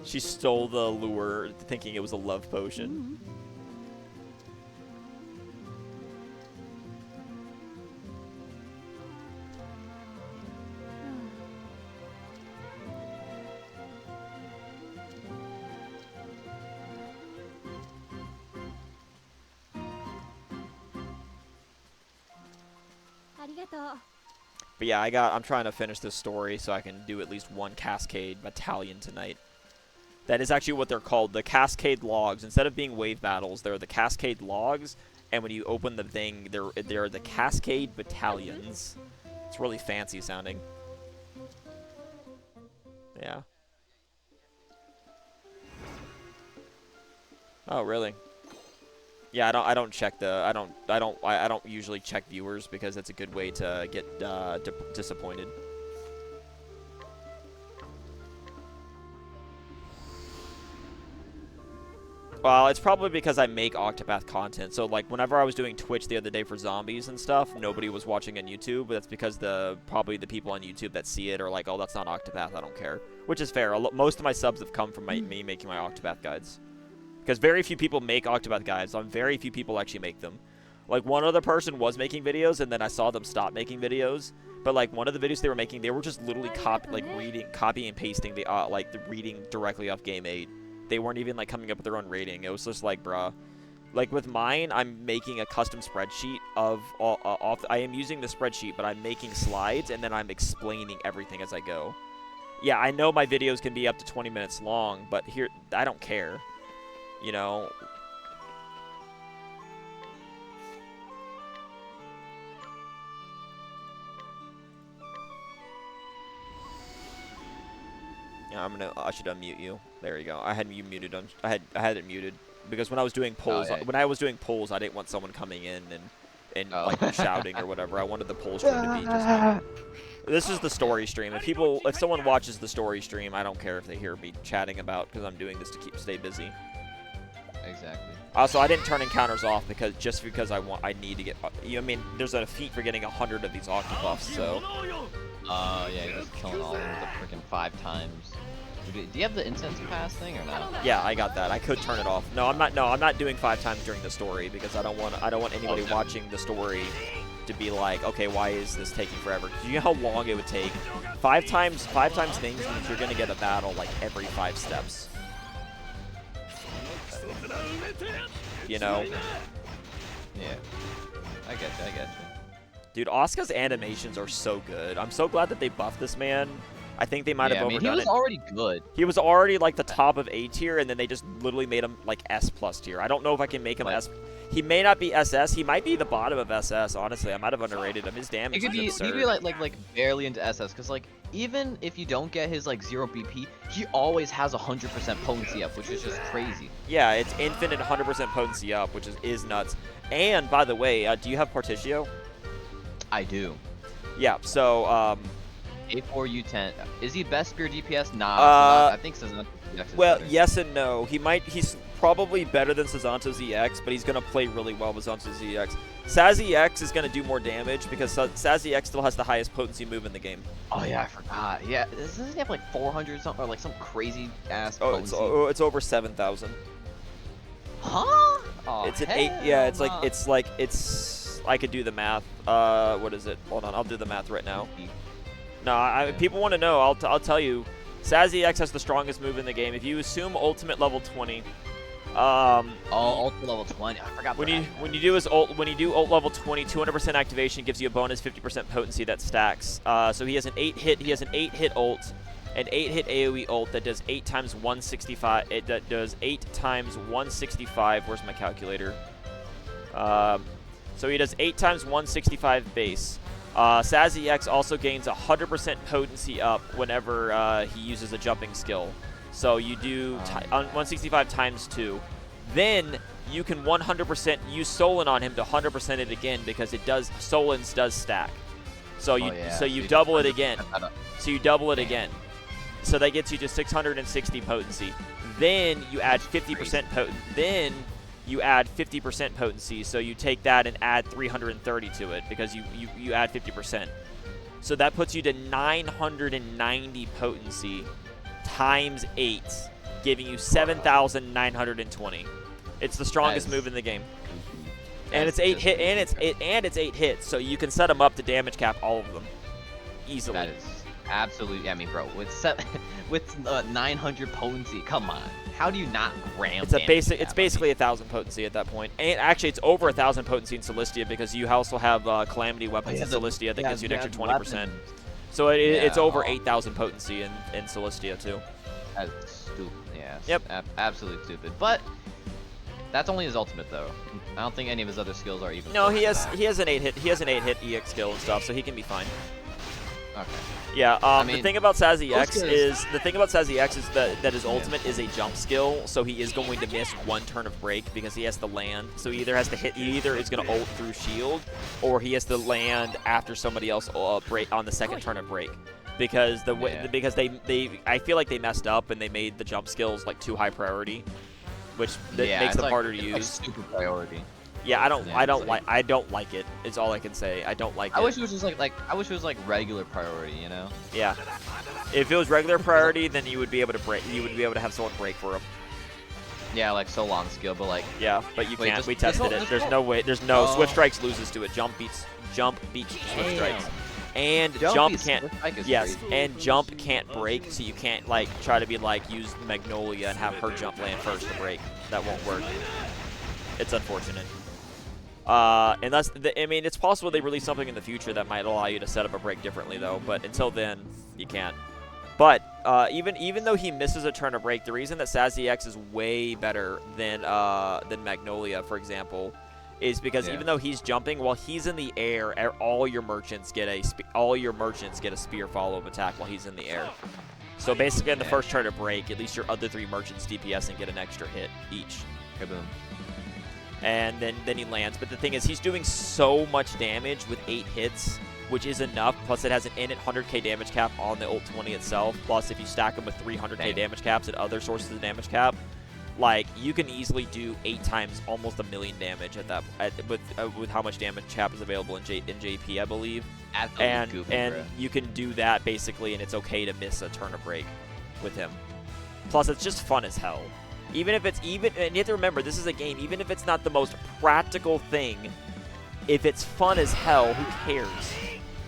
She stole the lure, thinking it was a love potion. But yeah, I'm trying to finish this story so I can do at least one Cascade Battalion tonight. That is actually what they're called, the Cascade Logs. Instead of being wave battles, they're the Cascade Logs, and when you open the thing, they're the Cascade Battalions. It's really fancy sounding. Yeah. Oh, really? Yeah, I don't check the I don't usually check viewers because it's a good way to get disappointed. Well, it's probably because I make Octopath content. So, like, whenever I was doing Twitch the other day for zombies and stuff, nobody was watching on YouTube. But that's because probably the people on YouTube that see it are like, oh, that's not Octopath, I don't care. Which is fair. Most of my subs have come from me making my Octopath guides. Because very few people make Octopath guides. Very few people actually make them. Like, one other person was making videos, and then I saw them stop making videos. But, like, one of the videos they were making, they were just literally copy and pasting the reading directly off Game 8. They weren't even, like, coming up with their own rating. It was just like, bruh. Like, with mine, I'm making a custom spreadsheet I am using the spreadsheet, but I'm making slides, and then I'm explaining everything as I go. Yeah, I know my videos can be up to 20 minutes long, but here, I don't care. You know? Yeah, I should unmute you. There you go. I had you muted. I had it muted because when I was doing polls, I didn't want someone coming in and like shouting or whatever. I wanted the poll stream to be just me. This is the story stream. If someone watches the story stream, I don't care if they hear me chatting about because I'm doing this to stay busy. Exactly. Also, I didn't turn encounters off because I need to get. I mean, there's a feat for getting 100 of these Octopaths, so. Yeah, you're just killing all of them with the freaking 5 times. Do you have the incense pass thing or not? Yeah, I got that. I could turn it off. No, I'm not doing 5 times during the story because I don't want anybody watching the story to be like, okay, why is this taking forever? Do you know how long it would take? 5 times things means you're gonna get a battle like every 5 steps. You know? Yeah. I get you. Dude, Asuka's animations are so good. I'm so glad that they buffed this man. I think they might have overdone it. He was already good. He was already like the top of A tier, and then they just literally made him like S+ tier. I don't know if I can make him S. He may not be SS. He might be the bottom of SS. Honestly, I might have underrated him. His damage is absurd. He could be like barely into SS, because like even if you don't get his like 0 BP, he always has 100% potency up, which is just crazy. Yeah, it's infinite 100% potency up, which is nuts. And by the way, do you have Partitio? I do. Yeah. So A4 U10. Is he best spear DPS? Nah. I think Sazanto ZX is Well, better. yes and no. He's probably better than Sazanto ZX, but he's gonna play really well with Sazanto ZX. Sazzy X is gonna do more damage because Sazzy X still has the highest potency move in the game. Oh yeah, I forgot. Yeah, doesn't he have like 400 something or like some crazy ass Oh, potency? it's over 7,000. Huh? Oh, It's an hell 8. Yeah, it's. I could do the math. What is it? Hold on, I'll do the math right now. No, people want to know. I'll tell you. Sazzy X has the strongest move in the game. If you assume ultimate level 20, ultimate level 20. I forgot. when you do ult level 20, 200% activation gives you a bonus 50% potency that stacks. So he has an 8-hit ult, an 8-hit AoE ult that does 8 times 165. That does 8 times 165. Where's my calculator? So he does 8 times 165 base. Sazzy X also gains 100% potency up whenever he uses a jumping skill. So you do 165 times 2. Then you can 100% use Solon on him to 100% it again because Solon's does stack. So you double it again. So you double it again. So that gets you to 660 potency. Then you add 50% Then you add 50% potency. So you take that and add 330 to it because you add 50%. So that puts you to 990 potency times 8, giving you 7,920. It's the strongest move in the game. And it's 8 hit and it's 8 hits, so you can set them up to damage cap all of them easily. That is absolutely. I mean, bro, with 900 potency, come on. How do you not ram? It's basically 1,000 potency at that point. And actually, it's over 1,000 potency in Solistia because you also have calamity weapons in Solistia that gives you an extra 20%. So it's over 8,000 potency in Solistia too. That's stupid. Yeah. Yep. Absolutely stupid. But that's only his ultimate though. I don't think any of his other skills are even. No, he has an 8-hit EX skill and stuff, so he can be fine. Okay. Yeah. I mean, the thing about Sazzy X is that his ultimate is a jump skill, so he is going to miss one turn of break because he has to land. So he either has to hit. He either is going to ult through shield, or he has to land after somebody else break on the second turn of break. Because I feel like they messed up and they made the jump skills like too high priority, which makes them harder to use. Like super priority. Yeah, I don't like it. Is all I can say. I don't like it. I wish it was just I wish it was like regular priority, you know? Yeah. If it was regular priority, then you would be able to break. You would be able to have someone break for him. Yeah, like so long skill, but like. Yeah, but you can't. We tested it. There's no way. There's no Swift Strikes loses to it. Jump beats Swift Strikes. And jump can't. Yes, and jump can't break, so you can't like try to be like use Magnolia and have her jump land first to break. That won't work. It's unfortunate. And I mean, it's possible they release something in the future that might allow you to set up a break differently, though. But until then, you can't. But even though he misses a turn of break, the reason that Sazzy X is way better than Magnolia, for example, is because even though he's jumping, while he's in the air, all your merchants get a spear follow-up attack while he's in the air. So basically, in the first turn of break, at least your other 3 merchants DPS and get an extra hit each. Kaboom. And then he lands. But the thing is, he's doing so much damage with 8 hits, which is enough. Plus, it has an innate 100k damage cap on the ult 20 itself. Plus, if you stack them with 300k damage caps and other sources of damage cap, like you can easily do 8 times almost 1 million damage with how much damage cap is available in JP, I believe. And you can do that basically, and it's okay to miss a turn of break with him. Plus, it's just fun as hell. Even if and you have to remember, this is a game, even if it's not the most practical thing, if it's fun as hell, who cares?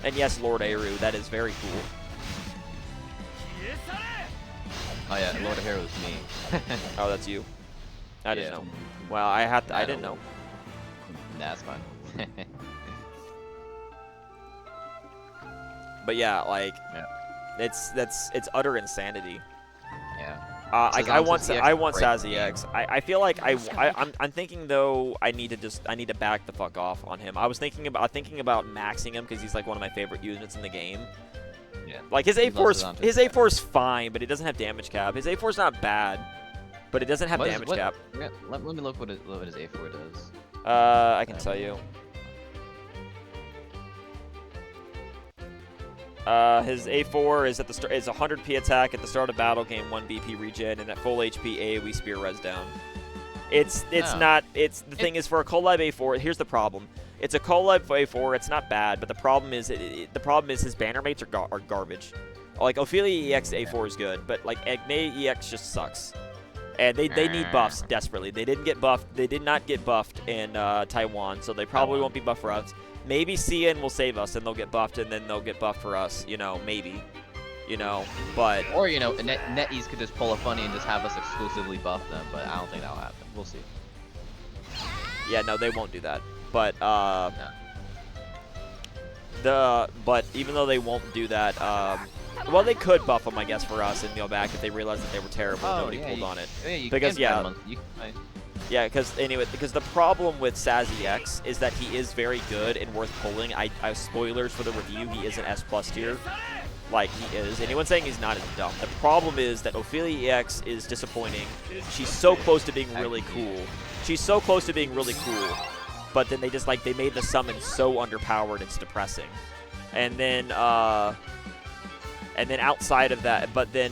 And yes, Lord Eru, that is very cool. Oh yeah, Lord Hero is me. Oh, that's you. I didn't know. Well, I didn't know. Nah, that's fine. But yeah, like, it's utter insanity. Yeah. I want Sazzy X. I feel like I'm thinking though I need to back the fuck off on him. I was thinking about maxing him because he's like one of my favorite units in the game. Yeah. Like his A4 is fine, but it doesn't have damage cap. His A4 is not bad, but it doesn't have damage cap. Let me look what his A4 does. I can tell you. His A4 is at the start. Is 100 P attack at the start of battle, gain 1 BP regen, and at full HP AoE spear res down. It's Oh. not. It's the thing is for a Collab A4. Here's the problem. It's a Collab A4. It's not bad, but the problem is his banner mates are garbage. Like Ophelia EX A4 is good, but like Agne EX just sucks. And they need buffs desperately. They didn't get buffed. They did not get buffed in Taiwan, so they probably won't be buffed for us. Maybe CN will save us, and they'll get buffed, and then they'll get buffed for us. You know, maybe. You know, but Or you know, NetEase could just pull a funny and just have us exclusively buff them, but I don't think that'll happen. We'll see. yeah, no, they won't do that. But No. but even though they won't do that, well, they could buff them, I guess, for us and go back if they realized that they were terrible. Nobody pulled on it. You Because, can yeah. spend money. Yeah, because the problem with Sazzy X is that he is very good and worth pulling. I spoilers for the review, he is an S+ tier. Like, he is. Anyone saying he's not is dumb. The problem is that Ophelia EX is disappointing. She's so close to being really cool. She's so close to being really cool. But then they just, like, they made the summon so underpowered, it's depressing. And then outside of that, but then,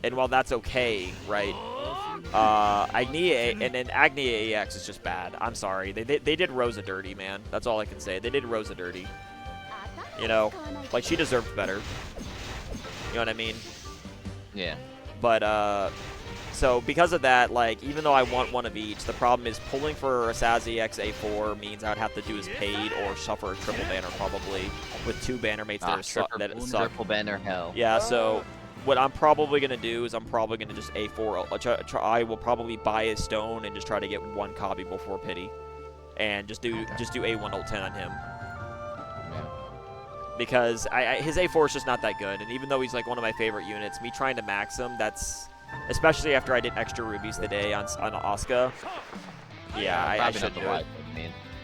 and while that's okay, right, Agni AX is just bad. I'm sorry. They did Rosa dirty, man. That's all I can say. They did Rosa dirty. You know, like, she deserved better. You know what I mean? Yeah. But, so because of that, like, even though I want one of each, the problem is pulling for a Sazzy X A4 means I'd have to do his paid or suffer a triple banner probably with 2 banner mates that suck. Triple banner hell. Yeah, so what I'm probably going to do is I'm probably going to just A4. I will probably buy a stone and just try to get 1 copy before pity. And just do A1 ult 10 on him. Because his A4 is just not that good. And even though he's like one of my favorite units, me trying to max him, that's... Especially after I did extra rubies today on Asuka. Yeah, I should do it.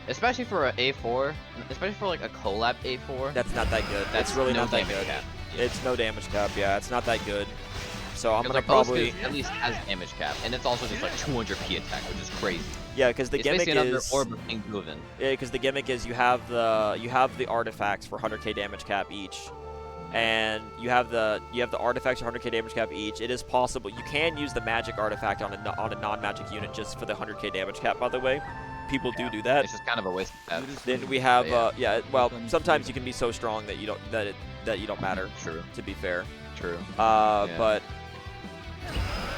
Especially for an A4, especially for like a collab A4. That's not that good. That's really no not that damage good. cap. It's no damage cap, yeah. It's not that good. So I'm Because gonna probably... at least has damage cap, and it's also just like 200 P attack, which is crazy. Yeah, because the It's gimmick basically another is... orb of King Guven. Yeah, because the gimmick is you have the artifacts for 100k damage cap each, and you have the artifacts for 100k damage cap each. It is possible you can use the magic artifact on a non-magic unit just for the 100k damage cap. By the way, people do that. It's just kind of a waste of that. Then we have But well, sometimes you can be so strong that you don't matter. True. To be fair. True. But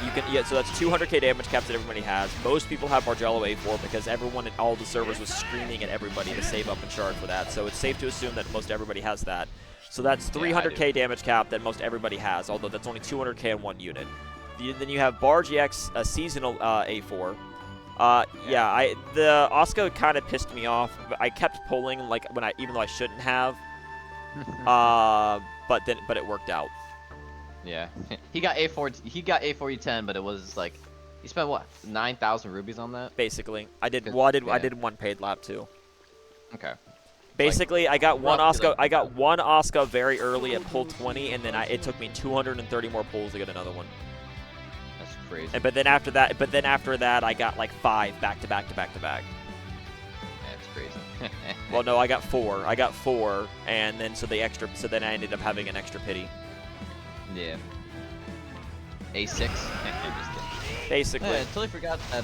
you can so that's 200k damage caps that everybody has. Most people have Margello A4 because everyone in all the servers was screaming at everybody to save up and charge for that. So it's safe to assume that most everybody has that. So that's 300k damage cap that most everybody has, although that's only 200k in one unit. Then you have Barge EX, a seasonal A4. The Asuka kind of pissed me off. I kept pulling like even though I shouldn't have. But it worked out. Yeah. he got A4E10, but it was like he spent what 9,000 rubies on that. Basically, I did. Good. Well, I Yeah. did 1 paid lap too. Okay. Basically, I got one roughly, Asuka. like- I got one Asuka very early at pull 20, and then it took me 230 more pulls to get another one. That's crazy. But then after that, I got like 5 back to back to back to back. That's crazy. Well, no, I got 4. I got 4, and then so then I ended up having an extra pity. Yeah. A6. Just kidding. Basically. Yeah, I totally forgot that.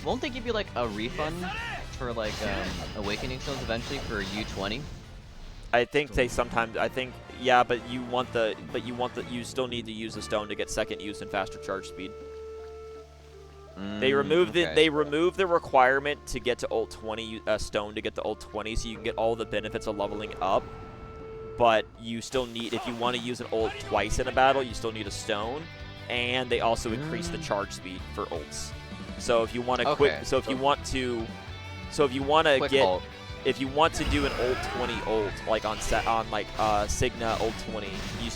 Won't they give you like a refund for like awakening stones eventually for U20? I think they sometimes. I think yeah, but you still need to use the stone to get second use and faster charge speed. They removed the requirement to get to ult 20 stone to get to ult 20, so you can get all the benefits of leveling up. But you still need, if you want to use an ult twice in a battle, you still need a stone, and they also increase the charge speed for ults. So if you want to if you want to do an ult 20 ult like on Signa ult 20, you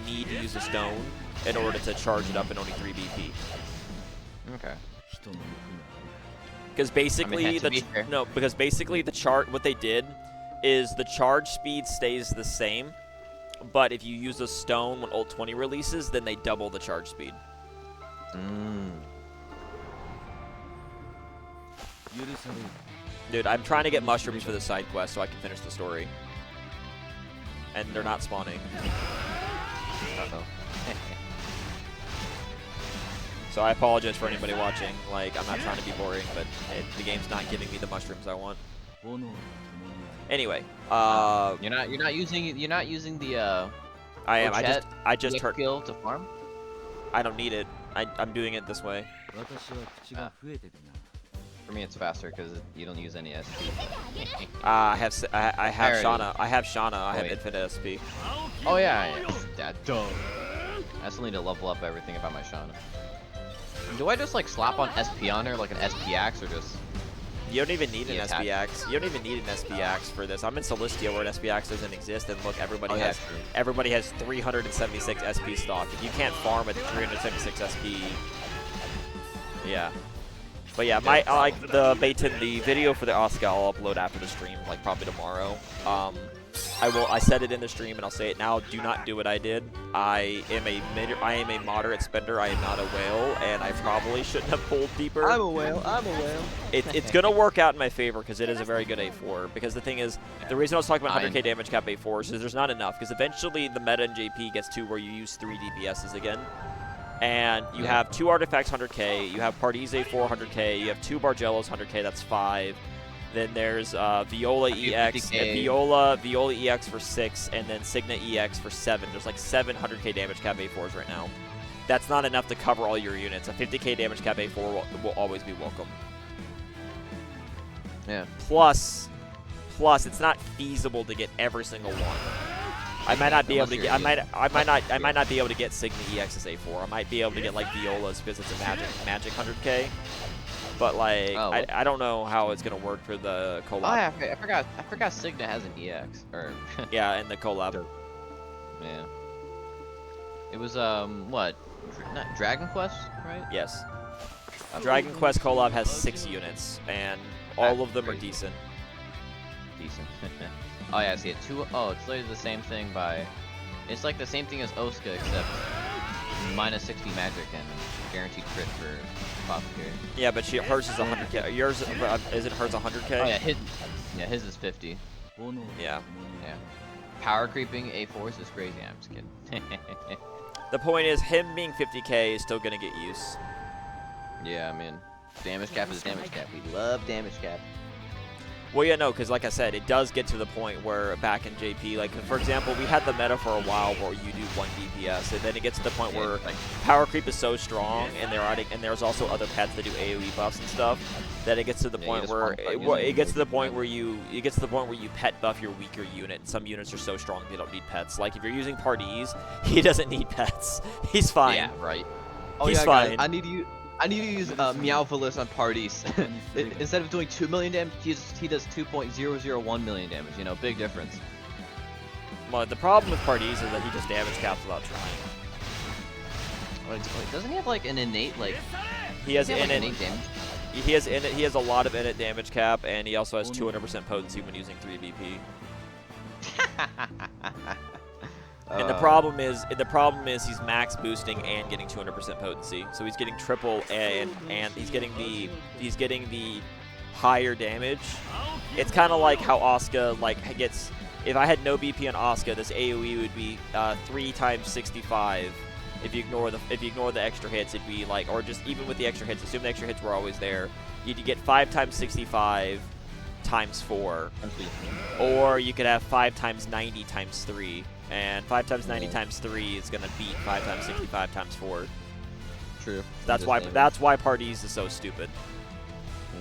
need to use a stone in order to charge it up in only 3 BP. Okay. Because basically what they did is the charge speed stays the same, but if you use a stone when ult 20 releases, then they double the charge speed. Dude, I'm trying to get mushrooms for the side quest so I can finish the story. and they're not spawning. Uh-oh. So I apologize for anybody watching. Like, I'm not trying to be boring, but the game's not giving me the mushrooms I want. Anyway, You're not using the I am. Ochette I just EX heard. skill to farm. I don't need it. I'm doing it this way. For me, it's faster because you don't use any SP. I have Parity. Shauna. I have Shauna. I have Wait. infinite SP. Oh yeah. That dumb. I still need to level up everything about my Shauna. Do I just like slap on SP on her like an SP axe or just? You don't even need an Yeah, SP axe. You don't even need an SP axe for this. I'm in Solistia where an SP axe doesn't exist, and look, everybody Oh, yeah, has true. 376 SP stock. If you can't farm at 376 SP, yeah. But yeah, my like the video for the Oscar I'll upload after the stream, like probably tomorrow. I said it in the stream and I'll say it now. Do not do what I did. I am a moderate spender. I am not a whale, and I probably shouldn't have pulled deeper. I'm a whale. I'm a whale. It's gonna work out in my favor because it is a very good A4. Because the thing is, the reason I was talking about 100k damage cap A4 is there's not enough. Because eventually the meta in JP gets to where you use 3 DPSs again. And you have 2 artifacts 100k, you have Parties A4 100k, you have 2 Bargellos 100k, that's 5. Then there's Viola EX, Viola EX for 6, and then Signa EX for 7. There's like 7 100k damage cap A4s right now. That's not enough to cover all your units. A 50k damage cap A4 will always be welcome. Yeah. Plus, it's not feasible to get every single one. I might not be able to get. I might not be able to get Sigma EX as A4. I might be able to get like Violas because it's a magic 100k. But like, I don't know how it's gonna work for the collab. Oh yeah, I forgot Signa has an EX or. Yeah, in the collab. Yeah. It was what? Not Dragon Quest, right? Yes. Dragon Quest collab has 6 units, and all of them are decent. Decent. Oh yeah, I see it. Oh, it's literally the same thing by. It's like the same thing as Oska, except minus 60 magic and guaranteed crit for Apothecary. Yeah, but hers is 100k. Yours isn't hers 100k? Oh yeah, his is 50. Yeah. Yeah. Power creeping A4s is crazy. I'm just kidding. The point is, him being 50k is still gonna get use. Yeah, I mean, damage cap is damage cap. We love damage cap. Well, yeah, no, because like I said, it does get to the point where back in JP, like, for example, we had the meta for a while where you do 1 DPS, and then it gets to the point where power creep is so strong, and there's also other pets that do AoE buffs and stuff, that it gets to the point where it gets to the point where you pet buff your weaker unit. Some units are so strong they don't need pets. Like if you're using Parties, he doesn't need pets. He's fine. Yeah, right. Oh, He's yeah, fine. Guys, I need to use Meowvelus on Parties. Instead of doing 2 million damage, he does 2.001 million damage. You know, big difference. Well, the problem with Parties is that he just damage caps without trying. Wait, doesn't he have like an innate like? He has innate damage. He has a lot of innate damage cap, and he also has 200% potency when using 3 BP. And the problem is he's max boosting and getting 200% potency. So he's getting triple and he's getting the higher damage. It's kind of like how Asuka like gets. If I had no BP on Asuka, this AoE would be 3 times 65. If you ignore the extra hits, it'd be like, or just even with the extra hits, assume the extra hits were always there, you'd get 5 times 65 times 4, or you could have 5 times 90 times 3. And 5 times 90 times 3 is gonna beat 5 times 65 times 4. True. That's why Parties is so stupid.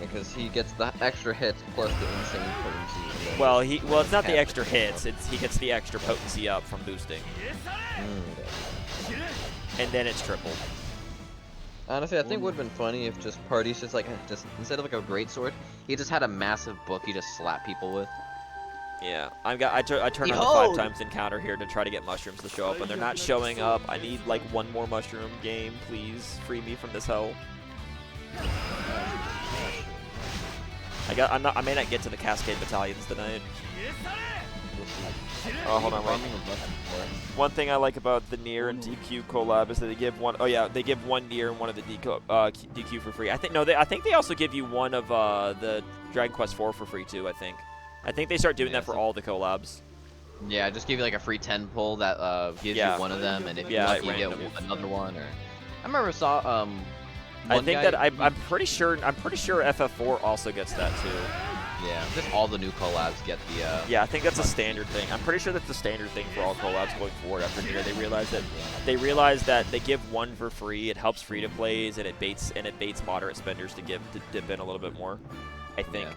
Because he gets the extra hits plus the insane potency. Well, it's not the extra hits. He gets the extra potency up from boosting, and then it's tripled. Honestly, I think it would have been funny if just Parties just instead of like a great sword, he just had a massive book he just slap people with. Yeah, I turned on the 5 times encounter here to try to get mushrooms to show up, and they're not showing up. I need like 1 more mushroom game, please. Free me from this hell. I may not get to the Cascade Battalions tonight. Oh, hold on, wait. One thing I like about the Nier and DQ collab is that they give one. Oh yeah, they give 1 Nier and 1 of the DQ for free. I think they also give you 1 of the Dragon Quest IV for free too. I think they start doing that for all the collabs. Yeah, just give you like a free 10 pull that gives Yeah. you one of them, and if Yeah, you're lucky, you random. get another one. Or I remember saw I one think guy, that I'm pretty sure FF4 also gets that too. yeah, just all the new collabs get the Yeah, I think that's a standard thing. I'm pretty sure that's the standard thing for all collabs going forward after Nier. They realize that they give one for free. It helps free to plays and it baits moderate spenders to dip in a little bit more. I think. Yeah.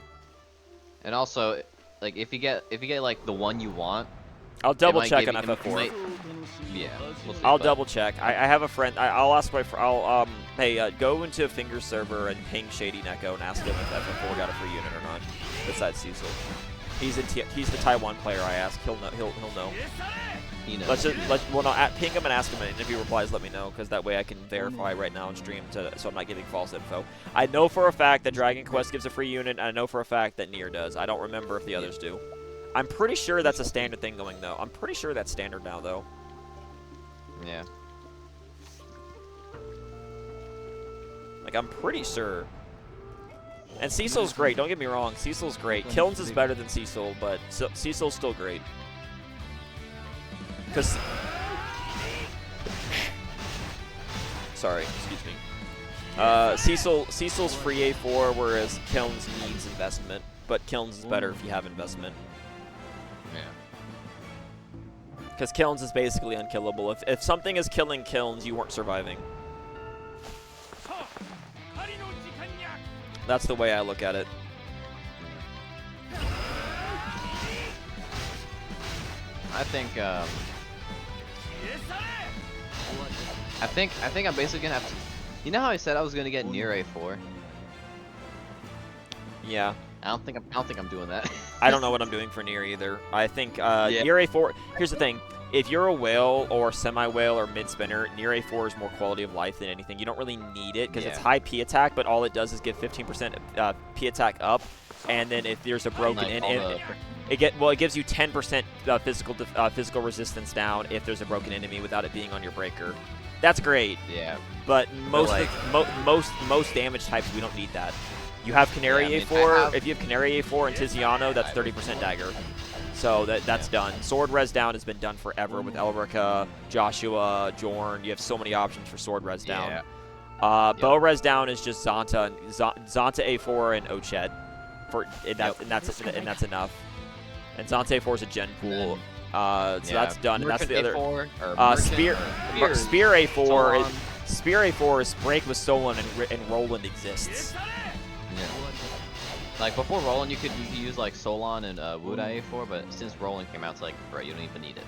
And also, like if you get like the one you want, I'll double might check give on you- FF4. yeah, we'll see, I'll but- double check. I have a friend. I'll ask my hey, go into a Finger server and ping Shady Neko and ask him if FF4 got a free unit or not. Besides Cecil, he's the Taiwan player. I asked. He'll know. He'll know. He knows. Ping him and ask him, and if he replies, let me know, because that way I can verify right now on stream, so I'm not giving false info. I know for a fact that Dragon Quest gives a free unit, and I know for a fact that Nier does. I don't remember if the others do. I'm pretty sure that's a standard thing going though. I'm pretty sure that's standard now though. Yeah. Like I'm pretty sure. And Cecil's great. Don't get me wrong. Cecil's great. Kilns is better than Cecil, but Cecil's still great. Cause sorry, excuse me. Cecil's free A4, whereas Kilns needs investment. But Kilns is better if you have investment. Yeah. Because Kilns is basically unkillable. If something is killing Kilns, you weren't surviving. That's the way I look at it. I think I'm basically gonna have to. You know how I said I was gonna get Nier A4? Yeah. I don't think I'm doing that. I don't know what I'm doing for Nier either. I think Yeah. Nier A4. Here's the thing: if you're a whale or semi-whale or mid-spinner, Nier A4 is more quality of life than anything. You don't really need it because it's high P attack, but all it does is give 15% P attack up, and then if there's a broken it gives you 10% physical resistance down if there's a broken enemy without it being on your breaker. That's great. Yeah. But most like, most damage types we don't need that. You have Canary Yeah, I mean, A4. If you have Canary A4 and Tiziano, that's 30% dagger. So that's done. Sword res down has been done forever with Elrica, Joshua, Jorn. You have so many options for sword res down. Yeah. Bow res down is just Zonta, Zonta A4 and Ochet, and that's enough. And Zonta A4 is a gen pool. So that's done. And that's the other. Spear A4. Spear A4's break with Solon and Roland exists. Yeah. Like before Roland, you could use like Solon and Wudai A4, but since Roland came out, it's like, bro, you don't even need it.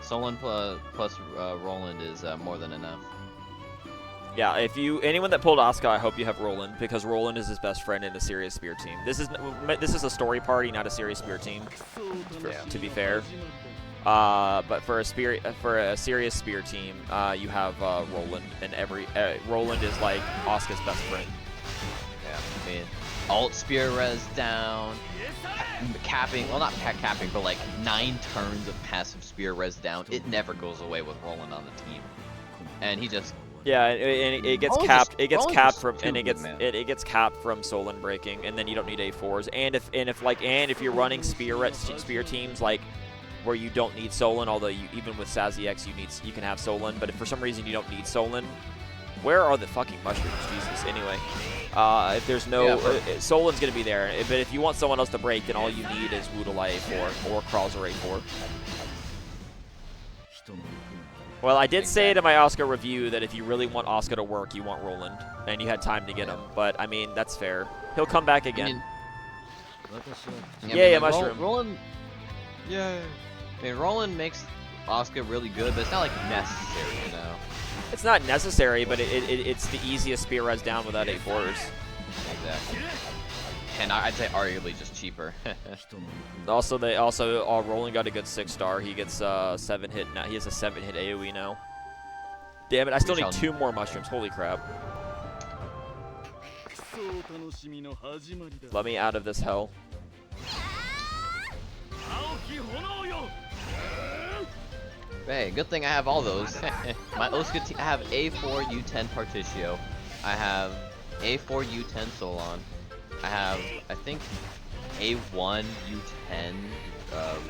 Solon plus Roland is more than enough. Yeah, anyone that pulled Asuka, I hope you have Roland, because Roland is his best friend in a serious spear team. This is a story party, not a serious spear team. To be fair, but for a serious spear team, you have Roland, and Roland is like Asuka's best friend. Yeah, I mean, alt spear res down, capping, well not capping, but like 9 turns of passive spear res down. It never goes away with Roland on the team, and he just. Yeah, and it gets capped. It gets capped from Solon breaking, and then you don't need A4s. And if you're running spear teams like where you don't need Solon, although even with Sassy X you can have Solon, but if for some reason you don't need Solon, where are the fucking mushrooms? Jesus. Anyway, if there's no Solon's gonna be there, but if you want someone else to break, then all you need is Wudalai A4 or Krauser A4. Well, I did say in my Asuka review that if you really want Asuka to work, you want Roland, and you had time to get him. But I mean, that's fair. He'll come back again. Yeah, mushroom. Roland. Yeah. I mean, Roland makes Asuka really good, but it's not like necessary, you know. It's not necessary, but it's the easiest spear res down without A4s. Exactly. And I'd say arguably just cheaper. Also, Roland got a good 6-star. He gets 7 hit now. He has a 7-hit AoE now. Damn it! I still need 2 more mushrooms. Holy crap! Let me out of this hell. Hey, good thing I have all those. My Asuka team. I have A4 U10 Partitio. I have A4 U10 Solon. I have, I think, A1 U10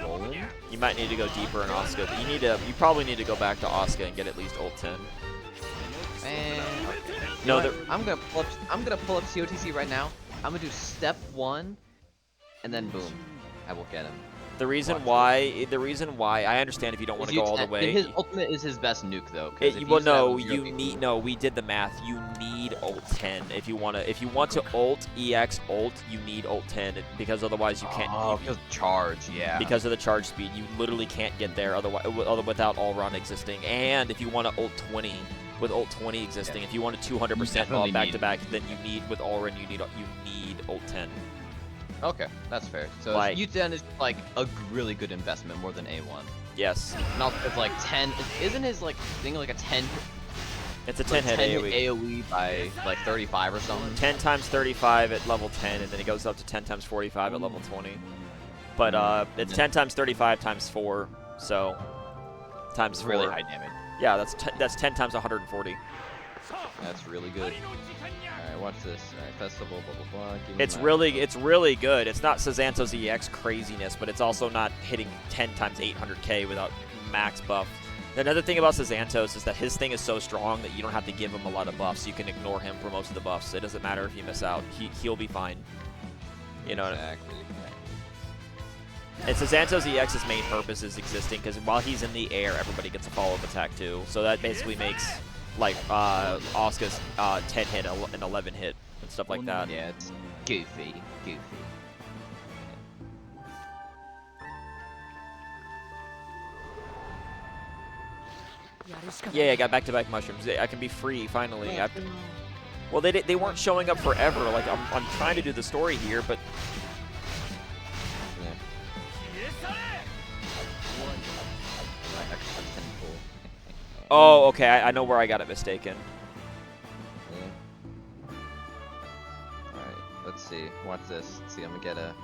Roland? You might need to go deeper in Asuka, but you probably need to go back to Asuka and get at least ult 10. And No, I'm gonna pull up COTC right now. I'm gonna do step 1, and then boom, I will get him. the reason why I understand if you don't want to go all the way. His ultimate is his best nuke though. 'Cause if Well, he's that no, with zero you people- need no. We did the math. You need ult 10 if you want to. If you want to ult EX ult, you need ult 10 because otherwise you can't. Oh, because charge, yeah. Because of the charge speed, you literally can't get there otherwise without all run existing. And if you want to ult 20 with ult 20 existing, if you want a 200% all back to back, then you need with all run you need ult 10. Okay, that's fair. So Like- U10 is like a really good investment, more than A1. Yes, And also it's like 10. Isn't his like thing like a 10? it's a 10 hit AoE. AoE by like 35 or something. 10 times 35 at level 10, and then it goes up to 10 times 45 at level 20. But it's 10 times 35 times 4, so times 4. Really high damage. Yeah, that's 10 times 140. That's really good. Alright, watch this. Alright, festival, blah blah blah. Give me It's my- really good. It's not Sazanto's EX craziness, but it's also not hitting 10 times 800k without max buff. Another thing about Sazantos is that his thing is so strong that you don't have to give him a lot of buffs. You can ignore him for most of the buffs. It doesn't matter if you miss out. He'll be fine. You know. Exactly. And Sazanto's EX's main purpose is existing because while he's in the air, everybody gets a follow-up attack too. So that basically makes like Asuka's 10 hit an 11 hit and stuff like that. Yeah, it's goofy. Yeah, I got back-to-back mushrooms. I can be free finally. Well, they weren't showing up forever. Like I'm trying to do the story here, but My extra 10 pull. oh, okay. I know where I got it mistaken. Yeah. Alright, let's see. Watch this. Let's see, I'm gonna get a.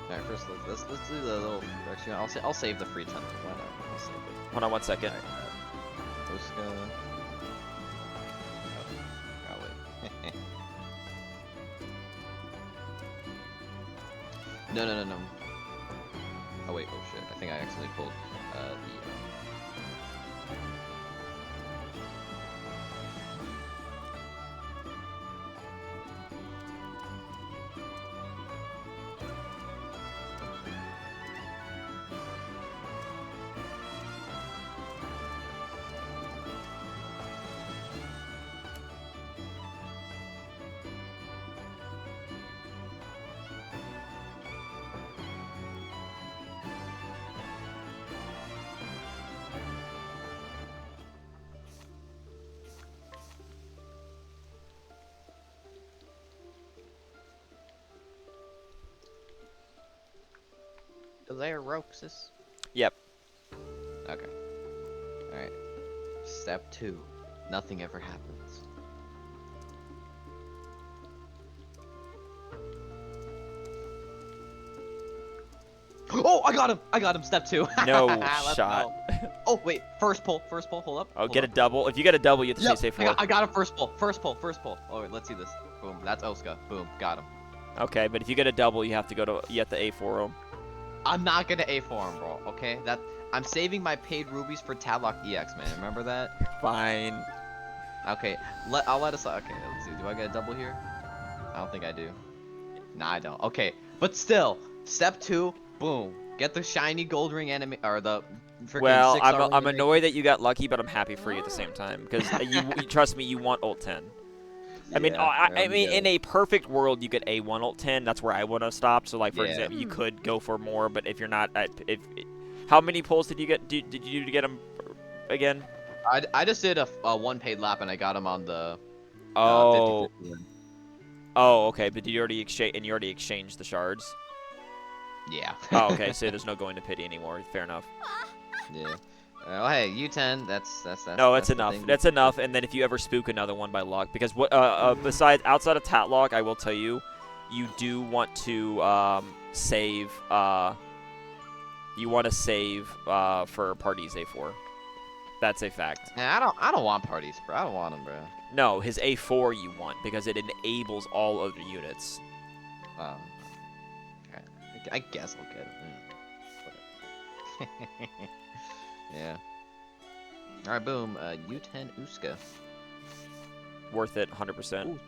Alright, first let's do the little correction. I'll save the free 10. Why not? I'll save it. Hold on one second. Alright, Oska. Oh, wait. No. Oh wait, oh shit. I think I accidentally pulled the. There, Roxas. Yep. Okay. Alright. Step 2. Nothing ever happens. Oh, I got him! Step 2! No Let's shot. go. Oh, wait. First pull, hold up. Oh, hold get a up. double. If you get a double, you have to Yep, stay safe. I got him first pull. Oh, wait, let's see this. Boom. That's Oska. Boom. Got him. Okay, but if you get a double, you have to A4 him. I'm not gonna A for him, bro. Okay? I'm saving my paid rubies for Tadlock EX, man. Remember that? Fine. Okay, I'll let us. Okay, let's see. Do I get a double here? I don't think I do. Nah, I don't. Okay, but still, step 2, boom. Get the shiny gold ring enemy or the. Well, 6-star ring I'm enemy. annoyed that you got lucky, but I'm happy for you at the same time because you trust me, you want ult 10. I mean, Yeah, I there we mean, go. in a perfect world, you get A1 ult 10. That's where I would have stopped. So, like for Yeah. example, you could go for more, but if you're not, how many pulls did you get? Did you do to get them again? I just did a one paid lap and I got him on the. Oh, 50-50 win. oh, okay. But did you already exchange? And you already exchanged the shards. Yeah. Oh, okay. So there's no going to pity anymore. Fair enough. Yeah. Oh, hey, U10. That's No, that's the enough. thing. That's enough. And then if you ever spook another one by luck, because what besides outside of Tatlock, I will tell you, you do want to save. You want to save for parties A4. That's a fact. Nah, I don't want parties, bro. I don't want them, bro. No, his A4 you want because it enables all other units. Okay. I guess I'll get it. Whatever. Yeah. Alright, boom. U10 Uska. Worth it, 100%. Ooh.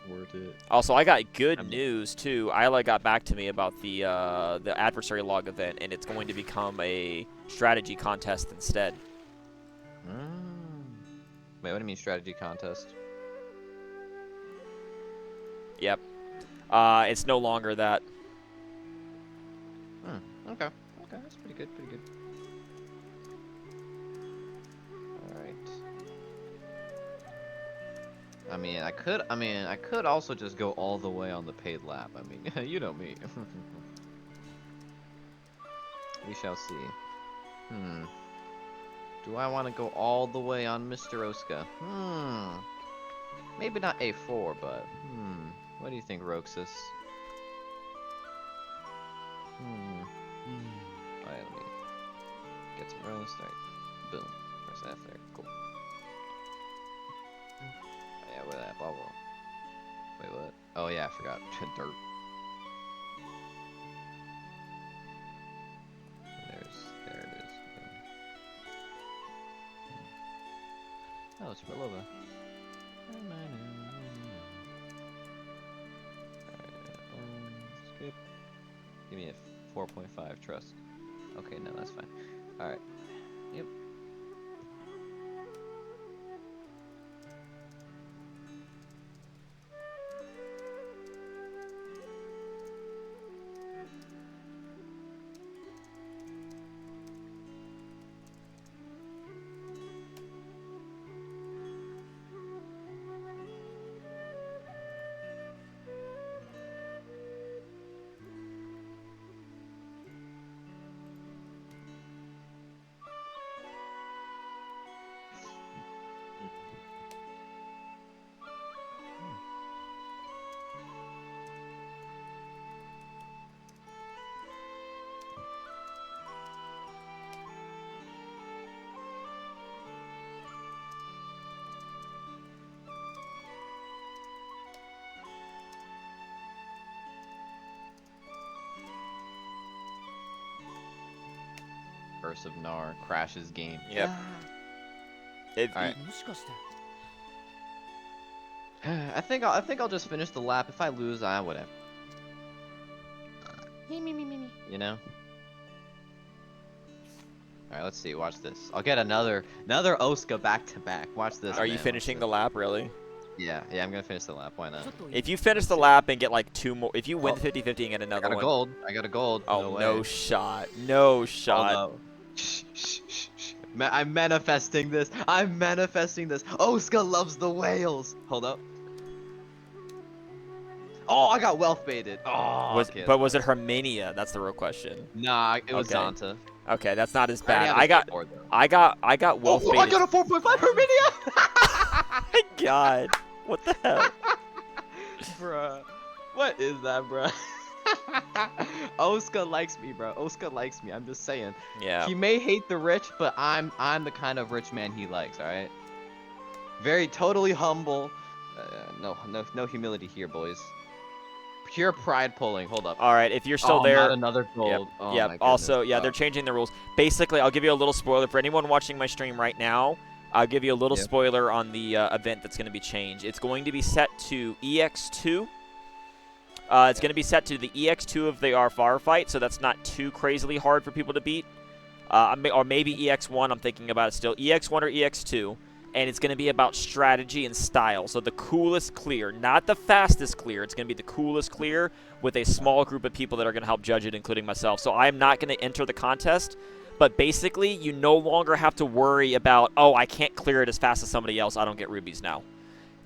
Worth it. Also, I got good news too. Isla got back to me about the adversary log event, and it's going to become a strategy contest instead. Wait, what do you mean strategy contest? Yep. It's no longer that. Okay. Okay, that's pretty good. Pretty good. All right. I could also just go all the way on the paid lap. I mean, you know me. We shall see. Do I want to go all the way on Mr. Oska? Maybe not A4, but what do you think, Roxas? Alright, let me get some roast. Alright, boom. Where's that there? Cool. Oh, yeah, where that bubble? Wait, what? Oh yeah, I forgot. Dirt. There it is. Oh, it's Relova. Skip. Give me a 4.5 trust. Okay, no, that's fine. Alright. Yep. Curse of Nar crashes game. Yep. Alright. I think I'll just finish the lap. If I lose, whatever. You know? Alright, let's see. Watch this. I'll get another Oska back to back. Watch this. Are you finishing the lap, really? Yeah, I'm gonna finish the lap. Why not? If you finish the lap and get like 2 more, if you win 50-50 and get another one. I got a gold. Oh, no shot. No shot. Oh, no. Shh. I'm manifesting this. Oska loves the whales. Hold up. Oh, I got wealth baited. Oh, but was it Hermania? That's the real question. Nah, it was Okay. Zanta. Okay, that's not as bad. I got wealth baited. I got a 4.5 Hermania. My God, what the hell? Bruh, what is that, bruh? Oska likes me, bro. Oska likes me. I'm just saying. Yeah. He may hate the rich, but I'm the kind of rich man he likes. All right. Very totally humble. No humility here, boys. Pure pride pulling. Hold up. All right, if you're still there. Not another gold. Yep. Oh, yep. my Also, goodness. yeah, they're changing the rules. Basically, I'll give you a little spoiler for anyone watching my stream right now. I'll give you a little spoiler on the event that's going to be changed. It's going to be set to EX2. It's going to be set to the EX2 of the R fight, so that's not too crazily hard for people to beat. Or maybe EX1, I'm thinking about it still. EX1 or EX2. And it's going to be about strategy and style. So the coolest clear, not the fastest clear. It's going to be the coolest clear with a small group of people that are going to help judge it, including myself. So I'm not going to enter the contest. But basically, you no longer have to worry about, oh, I can't clear it as fast as somebody else. I don't get rubies now.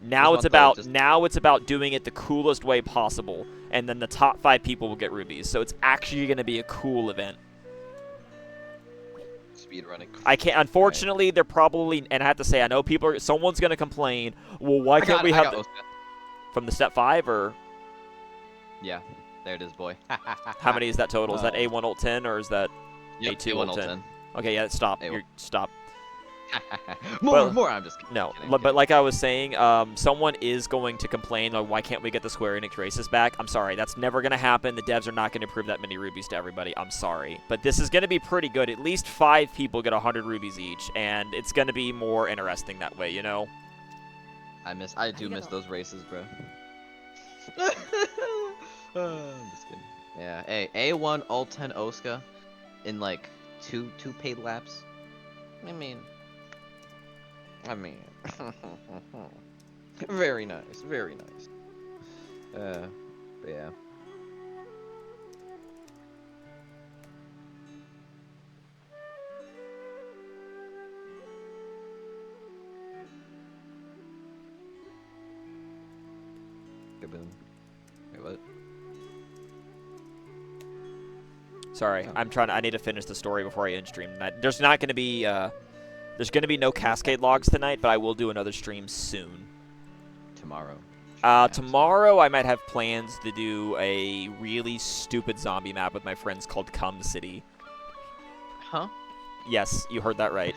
Now it's about doing it the coolest way possible. And then the top 5 people will get rubies. So it's actually going to be a cool event. Running. I can't. Unfortunately, they're probably, and I have to say, I know someone's gonna complain. Well, why can't we have from the step 5 or? Yeah, there it is, boy. How many is that total? Is that A1 ult 10 or is that A2 ult 10? Okay, yeah, stop. Stop. more, But- more. I'm just kidding. No, kidding, but kidding. like I was saying, someone is going to complain, like, why can't we get the Square Enix races back? I'm sorry, that's never going to happen. The devs are not going to prove that many rubies to everybody. I'm sorry. But this is going to be pretty good. At least 5 people get 100 rubies each, and it's going to be more interesting that way, you know? I do miss those races, bro. I'm just kidding. Yeah. Hey, A1 all 10 Oscar in like two paid laps. I mean, very nice, very nice. But yeah. Kaboom. Wait, what? Sorry, Oh. I need to finish the story before I end stream tonight. There's not going to be, there's going to be no Cascade logs tonight, but I will do another stream soon. Tomorrow. Tomorrow I might have plans to do a really stupid zombie map with my friends called Cum City. Huh? Yes, you heard that right.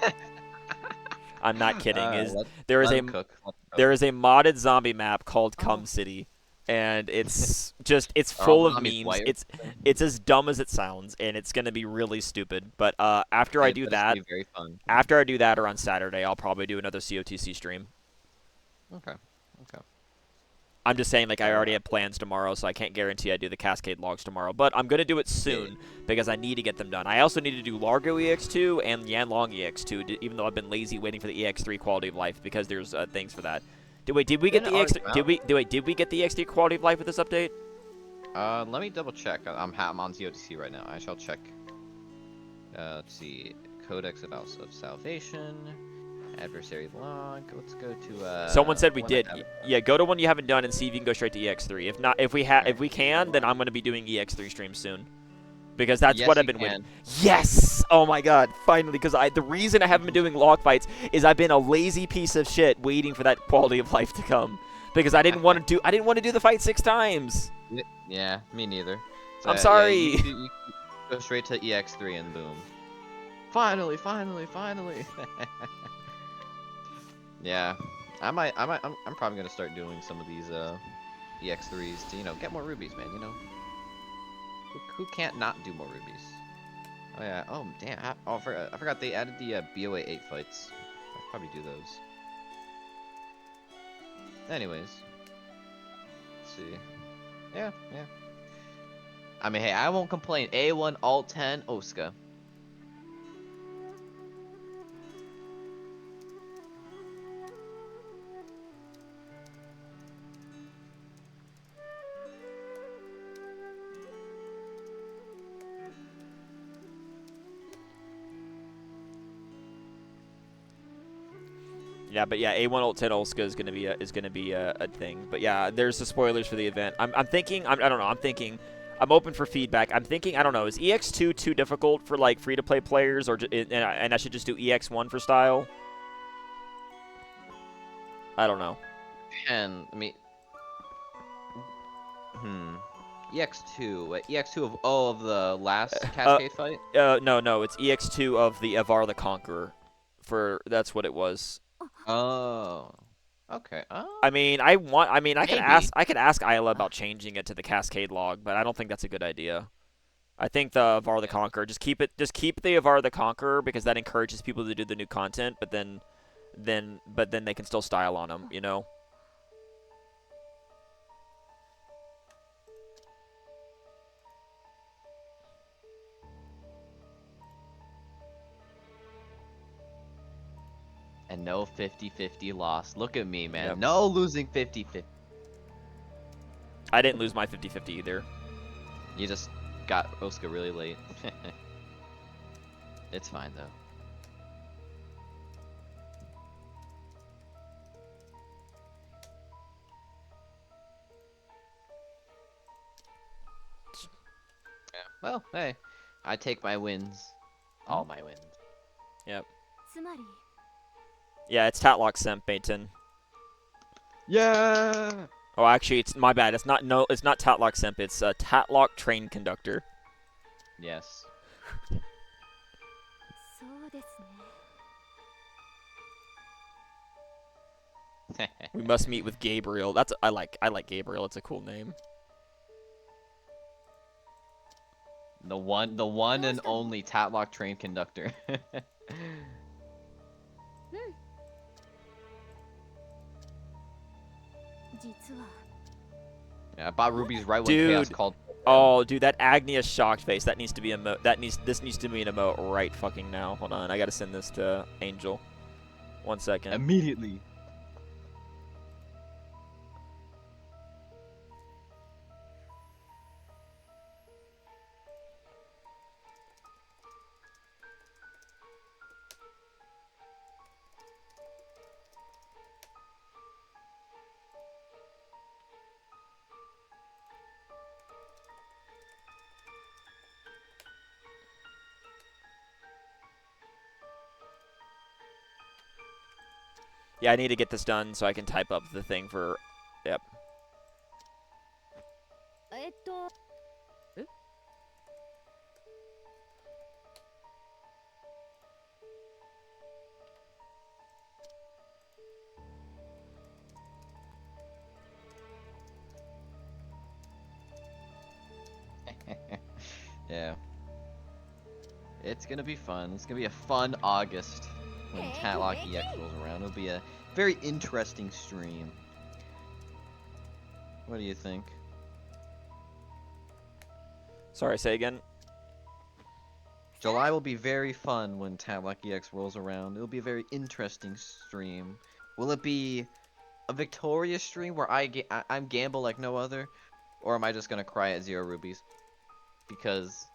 I'm not kidding. Let There is him a cook. Let him cook. there is a modded zombie map called Cum Oh. City, and it's just it's Are full all of zombies memes. white? It's as dumb as it sounds, and it's gonna be really stupid. But after I Yeah, do but it's gonna that, be very fun. after I do that, or on Saturday, I'll probably do another COTC stream. Okay. Okay. I'm just saying, like, I already have plans tomorrow, so I can't guarantee I do the Cascade logs tomorrow. But I'm going to do it soon because I need to get them done. I also need to do Largo EX2 and Yanlong EX2, even though I've been lazy waiting for the EX3 quality of life because there's things for that. Did we get the When are EX3? you out? Did we get the EX3 quality of life with this update? Let me double check. I'm on COTC right now. I shall check. Let's see. Codex of Salvation. Adversary log. Let's go to Someone said we one I did. haven't- Yeah, go to one you haven't done and see if you can go straight to EX3. If not, if we can, then I'm going to be doing EX3 streams soon. Because that's Yes, what I've you been waiting. can. Yes! Oh my god, finally, because the reason I haven't been doing log fights is I've been a lazy piece of shit waiting for that quality of life to come. Because I didn't want to do the fight 6 times. Yeah, me neither. I'm yeah, sorry. you go straight to EX3 and boom. Finally, finally, finally. Yeah, I'm probably gonna start doing some of these EX3s to get more rubies, man. Who can't not do more rubies? Oh yeah. Oh damn. I forgot they added the BOA 8 fights. I'll probably do those. Anyways, let's see. Yeah. I mean, hey, I won't complain. A1 Alt 10 Oscar. Yeah, but yeah, A1 Alt 10 Olska is gonna be a thing. But yeah, there's the spoilers for the event. I'm thinking. I don't know. I'm thinking. I'm open for feedback. I'm thinking. I don't know. Is EX2 too difficult for like free to play players, or and I should just do EX1 for style? I don't know. And I mean, EX2. Wait, EX2 of the last Cascade fight. No, it's EX2 of the Avar the Conqueror. That's what it was. Oh. Okay. Oh. I mean, I can Maybe. ask Isla about changing it to the Cascade log, but I don't think that's a good idea. I think the Avar the Conqueror, just keep the Avar the Conqueror because that encourages people to do the new content, but then they can still style on them, you know? And no 50-50 loss. Look at me, man. Yep. No losing 50-50. I didn't lose my 50-50 either. You just got Oscar really late. It's fine though. Yeah. Well, hey, I take my wins. All my wins. Yep. つまり Yeah, it's Tatlock Semp, Baton. Yeah. Oh, actually, it's my bad. It's not Tatlock Semp. It's Tatlock Train Conductor. Yes. そうですね We must meet with Gabriel. I like Gabriel. It's a cool name. The one and only Tatlock train conductor. 実は Yeah, I bought rubies right when Chaos Dude. called. Oh, dude, that Agnia shocked face. That needs to be this needs to be an emote right fucking now. Hold on, I gotta send this to Angel. 1 second. Immediately. Yeah, I need to get this done so I can type up the thing for. Yep. えっと Yeah. It's gonna be fun. It's gonna be a fun August when Tatlock EX rolls around. It'll be a very interesting stream. What do you think? Sorry, say again. July will be very fun when Tatlock EX rolls around. It'll be a very interesting stream. Will it be a victorious stream where I'm gamble like no other? Or am I just gonna cry at 0 rubies? Because...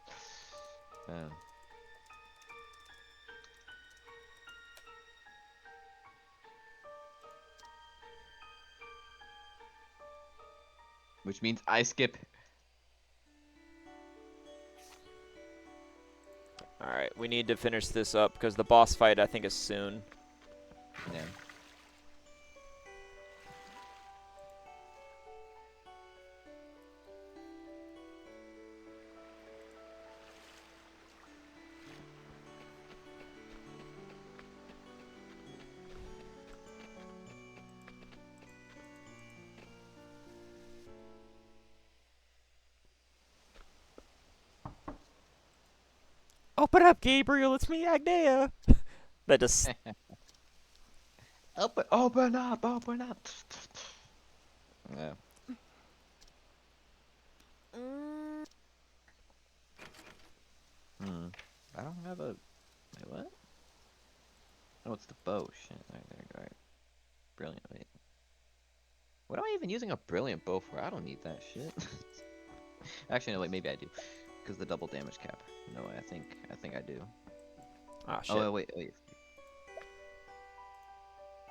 which means I skip. Alright, we need to finish this up because the boss fight I think is soon. Yeah. Open up, Gabriel. It's me, Agnea. That just. Open up, open up. Yeah. うーん I don't have a... Wait, what? Oh, it's the bow. Shit. Alright, there you go. Alright. Brilliant. Wait. What am I even using a brilliant bow for? I don't need that shit. Actually, no, wait, maybe I do. Because the double damage cap. No, I think I do. Ah, shit. Oh, wait. Wait,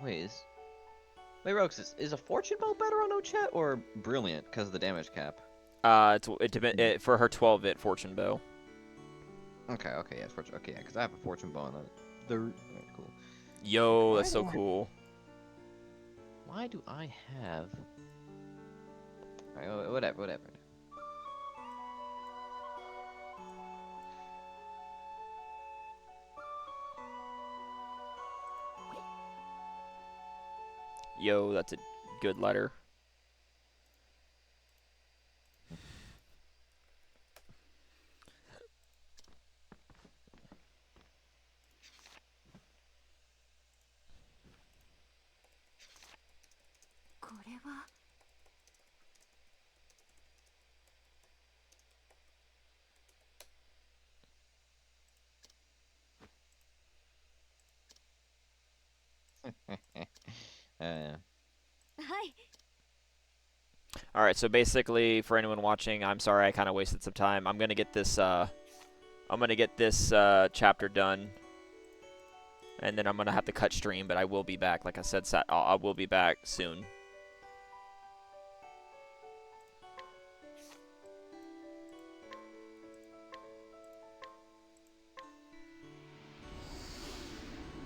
Wait, Rox, is a fortune bow better on Ochet or brilliant because of the damage cap? For her 12-bit fortune bow. Okay, yeah, it's fortune. Okay, yeah, because I have a fortune bow on the. Alright, cool. Yo, that's so cool. Why do I have? Alright, whatever. Yo, that's a good letter. Yeah. はい Alright, so basically, for anyone watching, I'm sorry I kind of wasted some time. I'm gonna get this, chapter done. And then I'm gonna have to cut stream, but I will be back. Like I said, I will be back soon.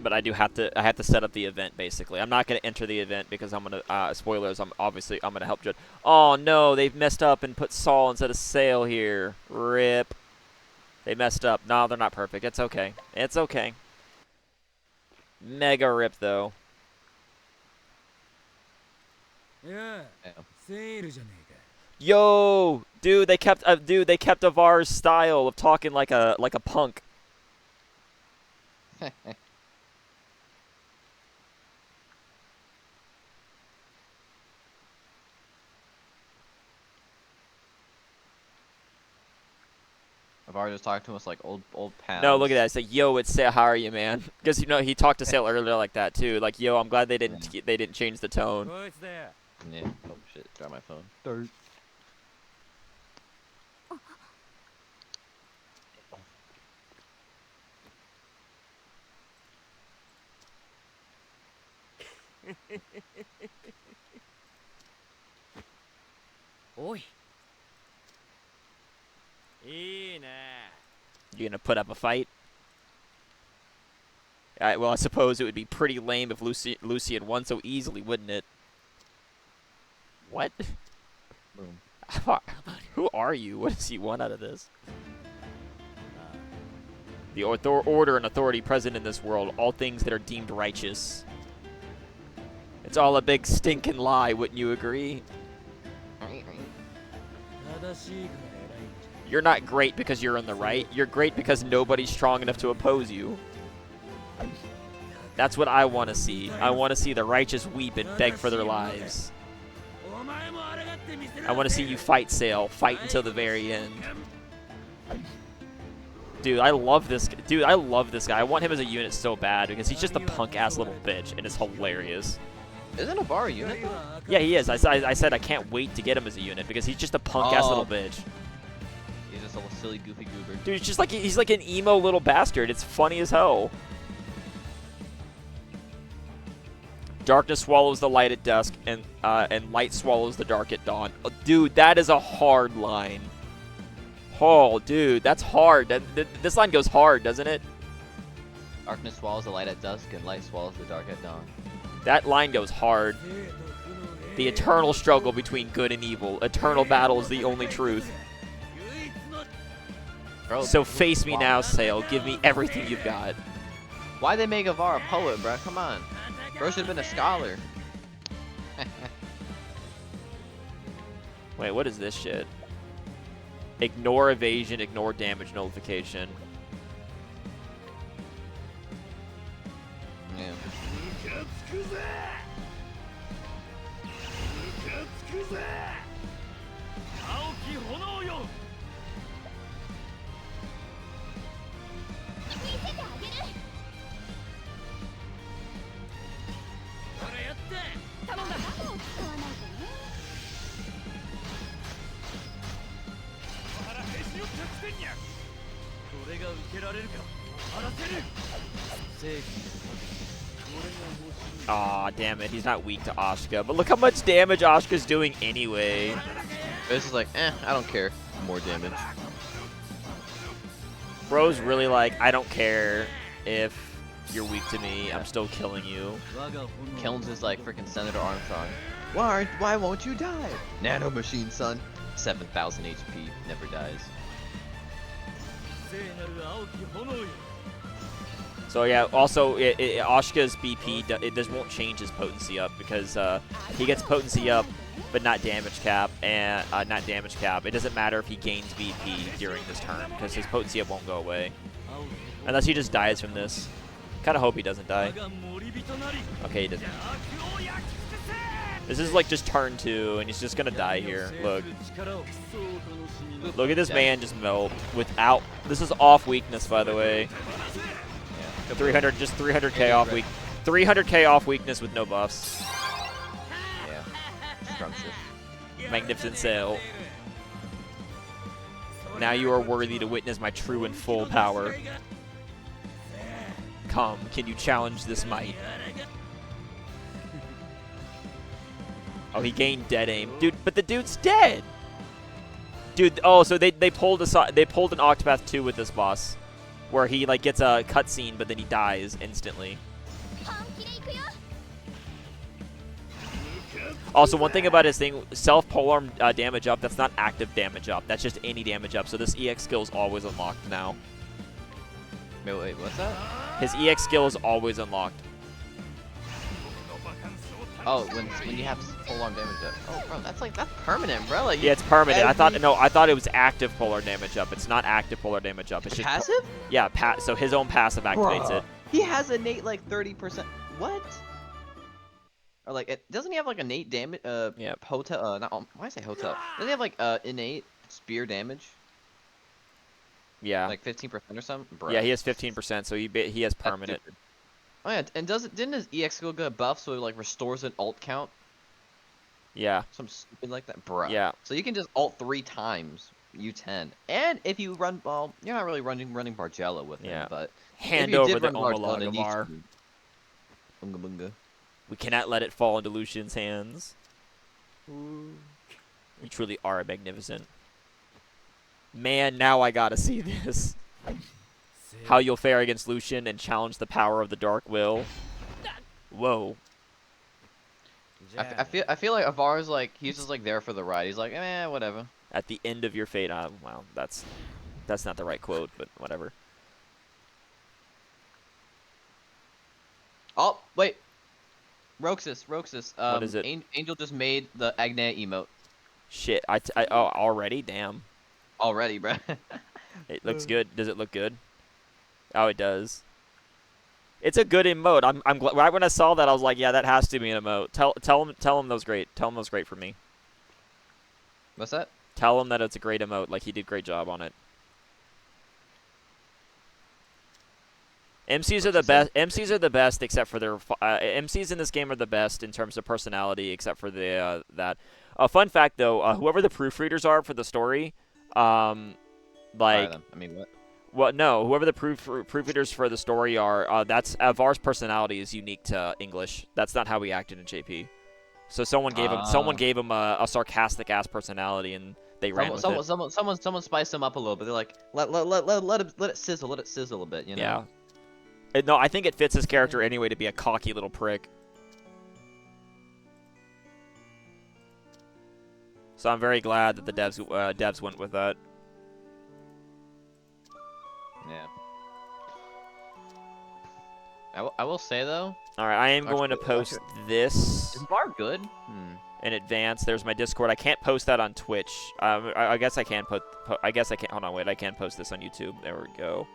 But I have to set up the event basically. I'm not gonna enter the event because I'm gonna spoilers. I'm gonna help Judd. Oh no, they've messed up and put Saul instead of Sail here. Rip. They messed up. No, they're not perfect. It's okay. It's okay. Mega rip though. Yeah. Yo, dude, they kept Avar's style of talking like a punk. Avar just talking to us like old pals. No, look at that. It's like, yo, it's Sale. How are you, man? Because you know he talked to Sale earlier like that too. Like, yo, I'm glad they didn't change the tone. Yeah. Oh shit! Drop my phone. Dirt. Oi. You gonna put up a fight? Well, I suppose it would be pretty lame if Lucian won so easily, wouldn't it? What? Boom. Who are you? What does he want out of this? The order and authority present in this world, all things that are deemed righteous. It's all a big stinking lie, wouldn't you agree? You're not great because you're in the right. You're great because nobody's strong enough to oppose you. That's what I want to see. I want to see the righteous weep and beg for their lives. I want to see you fight, Sale. Fight until the very end. Dude, I love this. Dude, I love this guy. I want him as a unit so bad because he's just a punk-ass little bitch, and it's hilarious. Isn't Avar a unit though? Yeah, he is. I said I can't wait to get him as a unit because he's just a punk-ass little bitch. He's just a little silly, goofy goober. Dude, he's just like he's like an emo little bastard. It's funny as hell. Darkness swallows the light at dusk, and light swallows the dark at dawn. Oh, dude, that is a hard line. Oh, dude, that's hard. This line goes hard, doesn't it? Darkness swallows the light at dusk, and light swallows the dark at dawn. That line goes hard. The eternal struggle between good and evil. Eternal battle is the only truth. Bro, So face me now, Sale. Give me everything you've got. why they make Avar a poet, bro? Come on. Bro should have been a scholar. Wait, what is this shit? Ignore evasion, ignore damage notification. Yeah. Aw, damn it. He's not weak to Ashka. But look how much damage Ashka's doing anyway. This is like, I don't care. More damage. Bro's really like, I don't care if you're weak to me. I'm still killing you. Kilns is like freaking Senator Armstrong. Why won't you die? Nano machine, son. 7,000 HP, never dies. So yeah, also Ashka's BP this won't change his potency up because he gets potency up, but not damage cap and not damage cap. It doesn't matter if he gains BP during this turn because his potency up won't go away, unless he just dies from this. Kind of hope he doesn't die. Okay, he doesn't. This is like just turn 2, and he's just gonna die here. Look at this man just melt without. This is off weakness, by the way. 300, just 300k off weak, 300k off weakness with no buffs. Yeah. Scrumptious. Magnificent Sale. Now you are worthy to witness my true and full power. Come, can you challenge this might? Oh, he gained dead aim, dude. But the dude's dead. Dude, oh, so they pulled an Octopath 2 with this boss, where he like gets a cutscene, but then he dies instantly. Also, one thing about his thing, self polearm damage up, that's not active damage up. That's just any damage up. So this EX skill is always unlocked now. Wait, what's that? His EX skill is always unlocked. Oh, when you have full on damage up. Oh, bro, that's permanent, bro. Like, Yeah, it's permanent. I every- thought it was active polar damage up. It's not active polar damage up. It's just passive. yeah, so his own passive activates Bruh. it. He has innate like 30%. What? Or like, doesn't he have like innate damage? Yep. Hotel. Not. Why I say hotel? Doesn't he have like innate spear damage? Yeah. Like 15% or something. Bruh. Yeah, he has 15%, so he has permanent. Stupid. Oh yeah, and didn't his EX skill get buffed so it like restores an alt count? Yeah. Something stupid like that, bruh. Yeah. So you can just alt 3 times U10, and if you run, well, you're not really running Bargella with him, Yeah. but Hand if you over did the run Bargella, then Omalogamar. Bunga bunga. We cannot let it fall into Lucian's hands. You truly are magnificent. Man, now I gotta see this. How you'll fare against Lucian and challenge the power of the Dark Will. Whoa. I feel like Avar's like he's just like there for the ride. He's like, whatever. At the end of your fate. Wow, that's not the right quote, but whatever. Oh wait, Roxas. What is it? Angel just made the Agnea emote Shit, oh, already? Damn. already, bruh. It looks good. Does it look good? Oh, it does. It's a good emote. I'm glad. Right when I saw that, I was like, yeah, that has to be an emote. Tell him that was great. Tell him that was great for me. What's that? Tell him that it's a great emote. Like, he did a great job on it. MCs are the best. MCs are the best, except for their MCs in this game are the best in terms of personality, except for the that. Fun fact though, whoever the proofreaders are for the story, like, I mean, what? well, no, whoever the proofreaders for the story are, that's Avar's personality is unique to English. That's not how he acted in JP. So someone gave him a sarcastic ass personality, and they ran with it. Someone spiced him up a little bit. They're like, let it sizzle a bit, you know? Yeah. No, I think it fits his character anyway to be a cocky little prick. So I'm very glad that the devs went with that. Yeah. I will say though. All right, I am going to post this Is Var good? in advance. There's my Discord. I can't post that on Twitch. I guess I can put. I guess I can't. Hold on, wait. I can post this on YouTube. There we go.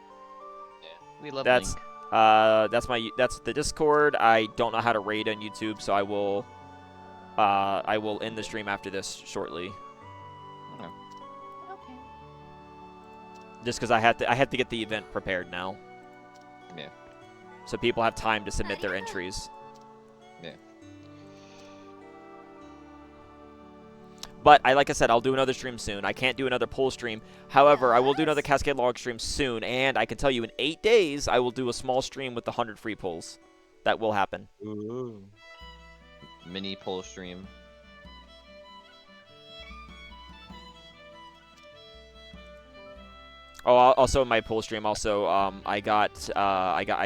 Yeah. We love That's Link. that's the Discord. I don't know how to raid on YouTube, so I will end the stream after this shortly. Okay. Just because I have to get the event prepared now. Yeah. So people have time to submit their entries. Yeah. But like I said, I'll do another stream soon. I can't do another pull stream. However, I will do another Cascade Log stream soon, and I can tell you in 8 days I will do a small stream with the 100 free pulls. That will happen. Ooh. Mini pull stream. Oh, also in my pull stream, also I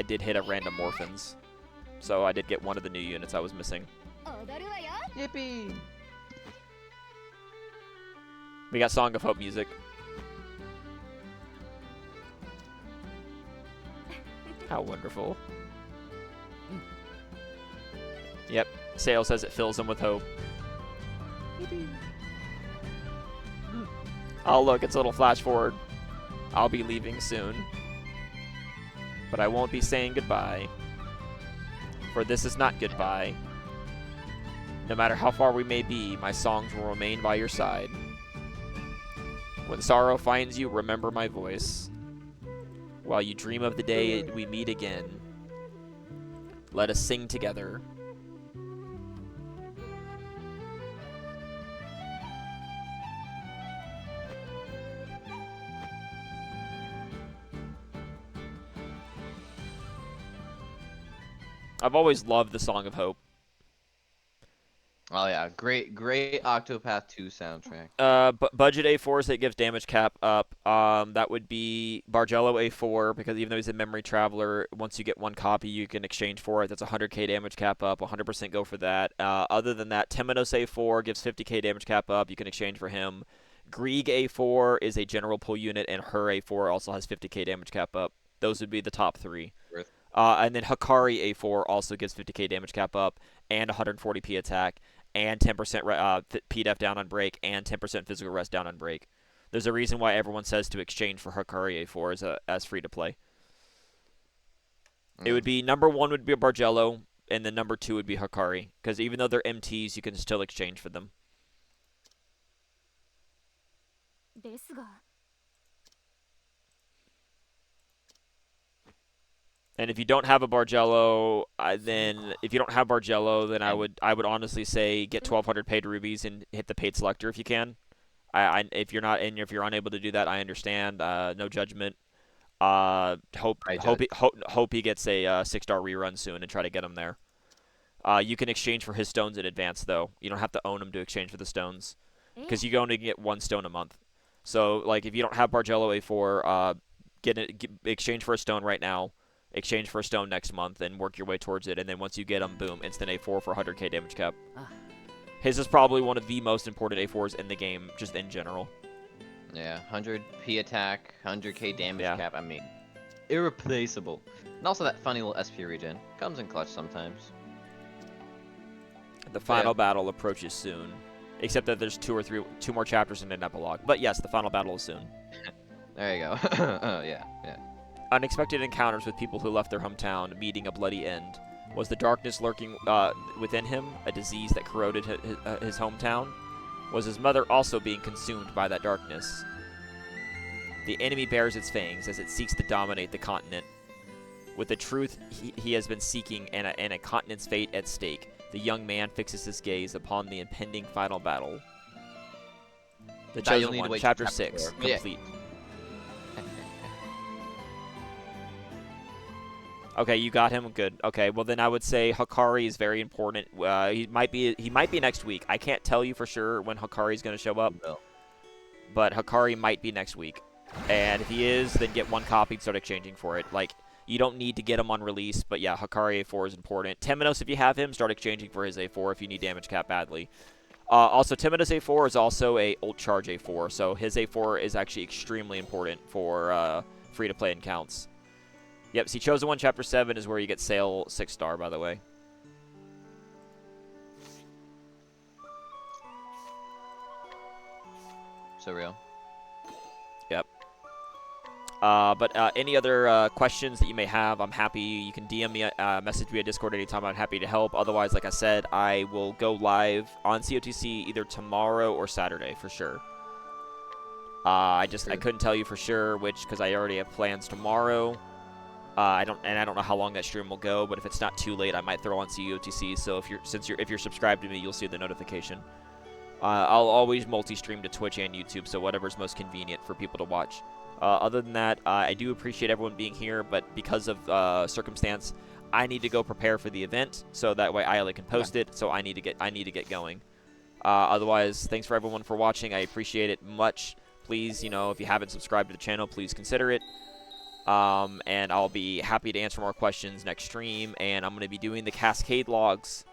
did hit a random Orphans, so I did get one of the new units I was missing. Yippee! We got Song of Hope music. How wonderful. Yep, Sale says it fills them with hope. Oh look, it's a little flash forward. I'll be leaving soon. But I won't be saying goodbye. For this is not goodbye. No matter how far we may be, my songs will remain by your side. When sorrow finds you, remember my voice. While you dream of the day we meet again, let us sing together. I've always loved the Song of Hope. Oh yeah, great Octopath 2 soundtrack. Budget A4s that gives damage cap up. That would be Bargello A4, because even though he's a memory traveler, once you get one copy, you can exchange for it. That's 100k damage cap up. 100% go for that. Other than that, Temenos A4 gives 50k damage cap up. You can exchange for him. Grieg A4 is a general pull unit, and her A4 also has 50k damage cap up. Those would be the top three. And then Hikari A4 also gives 50k damage cap up and 140p attack and 10% PDEF down on break and 10% physical rest down on break. There's a reason why everyone says to exchange for Hikari A4 as free to play. It would be number 1 would be a Bargello, and then number 2 would be Hikari, because even though they're MTs, you can still exchange for them. ですが And if you don't have a Bargello, then I would honestly say get 1,200 paid rubies and hit the paid selector if you can. If you're unable to do that, I understand. No judgment. Hope he gets a 6-star rerun soon and try to get him there. You can exchange for his stones in advance though. You don't have to own him to exchange for the stones, because you only get 1 stone a month. So like if you don't have Bargello A4, exchange for a stone right now. Exchange for a stone next month and work your way towards it, and then once you get them, boom, instant A4 for 100k damage cap. His is probably one of the most important A4s in the game, just in general. Yeah, 100 P attack, 100k damage cap, I mean, irreplaceable. And also that funny little SP regen. Comes in clutch sometimes. The final battle approaches soon, except that there's 2 more chapters in an epilogue. But yes, the final battle is soon. There you go. Yeah. Unexpected encounters with people who left their hometown, meeting a bloody end. Was the darkness lurking within him, a disease that corroded his hometown? Was his mother also being consumed by that darkness? The enemy bears its fangs as it seeks to dominate the continent. With the truth he has been seeking and a continent's fate at stake, the young man fixes his gaze upon the impending final battle. The Chosen One, Chapter 6, complete. Okay, you got him. Good. Okay, well then I would say Hikari is very important. He might be next week. I can't tell you for sure when Hikari is going to show up, but Hikari might be next week. And if he is, then get 1 copy and start exchanging for it. Like, you don't need to get him on release, but yeah, Hikari A4 is important. Temenos, if you have him, start exchanging for his A4 if you need damage cap badly. Also, Temenos A4 is also a ult charge A4, so his A4 is actually extremely important for free-to-play accounts. Yep, see, Chosen One Chapter 7 is where you get Sail 6-star, by the way. So real. Yep. But any other questions that you may have, I'm happy. You can DM me, message me at Discord anytime. I'm happy to help. Otherwise, like I said, I will go live on COTC either tomorrow or Saturday for sure. I couldn't tell you for sure which, because I already have plans tomorrow. I don't know how long that stream will go, but if it's not too late, I might throw on COTC. So if you're subscribed to me, you'll see the notification. I'll always multi-stream to Twitch and YouTube, so whatever's most convenient for people to watch. Other than that, I do appreciate everyone being here, but because of circumstance, I need to go prepare for the event, so that way Ayla can post it. So I need to get going. Otherwise, thanks for everyone for watching. I appreciate it much. Please, if you haven't subscribed to the channel, please consider it. And I'll be happy to answer more questions next stream, and I'm going to be doing the Cascade logs,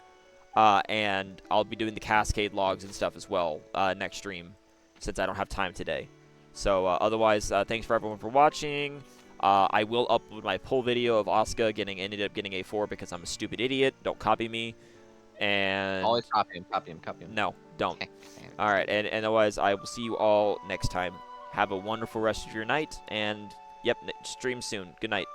and I'll be doing the Cascade logs and stuff as well, next stream, since I don't have time today. So, otherwise, thanks for everyone for watching. I will upload my pull video of Asuka ended up getting A4 because I'm a stupid idiot. Don't copy me. And always copy him. No, don't. Alright, and otherwise, I will see you all next time. Have a wonderful rest of your night, and yep, stream soon. Good night.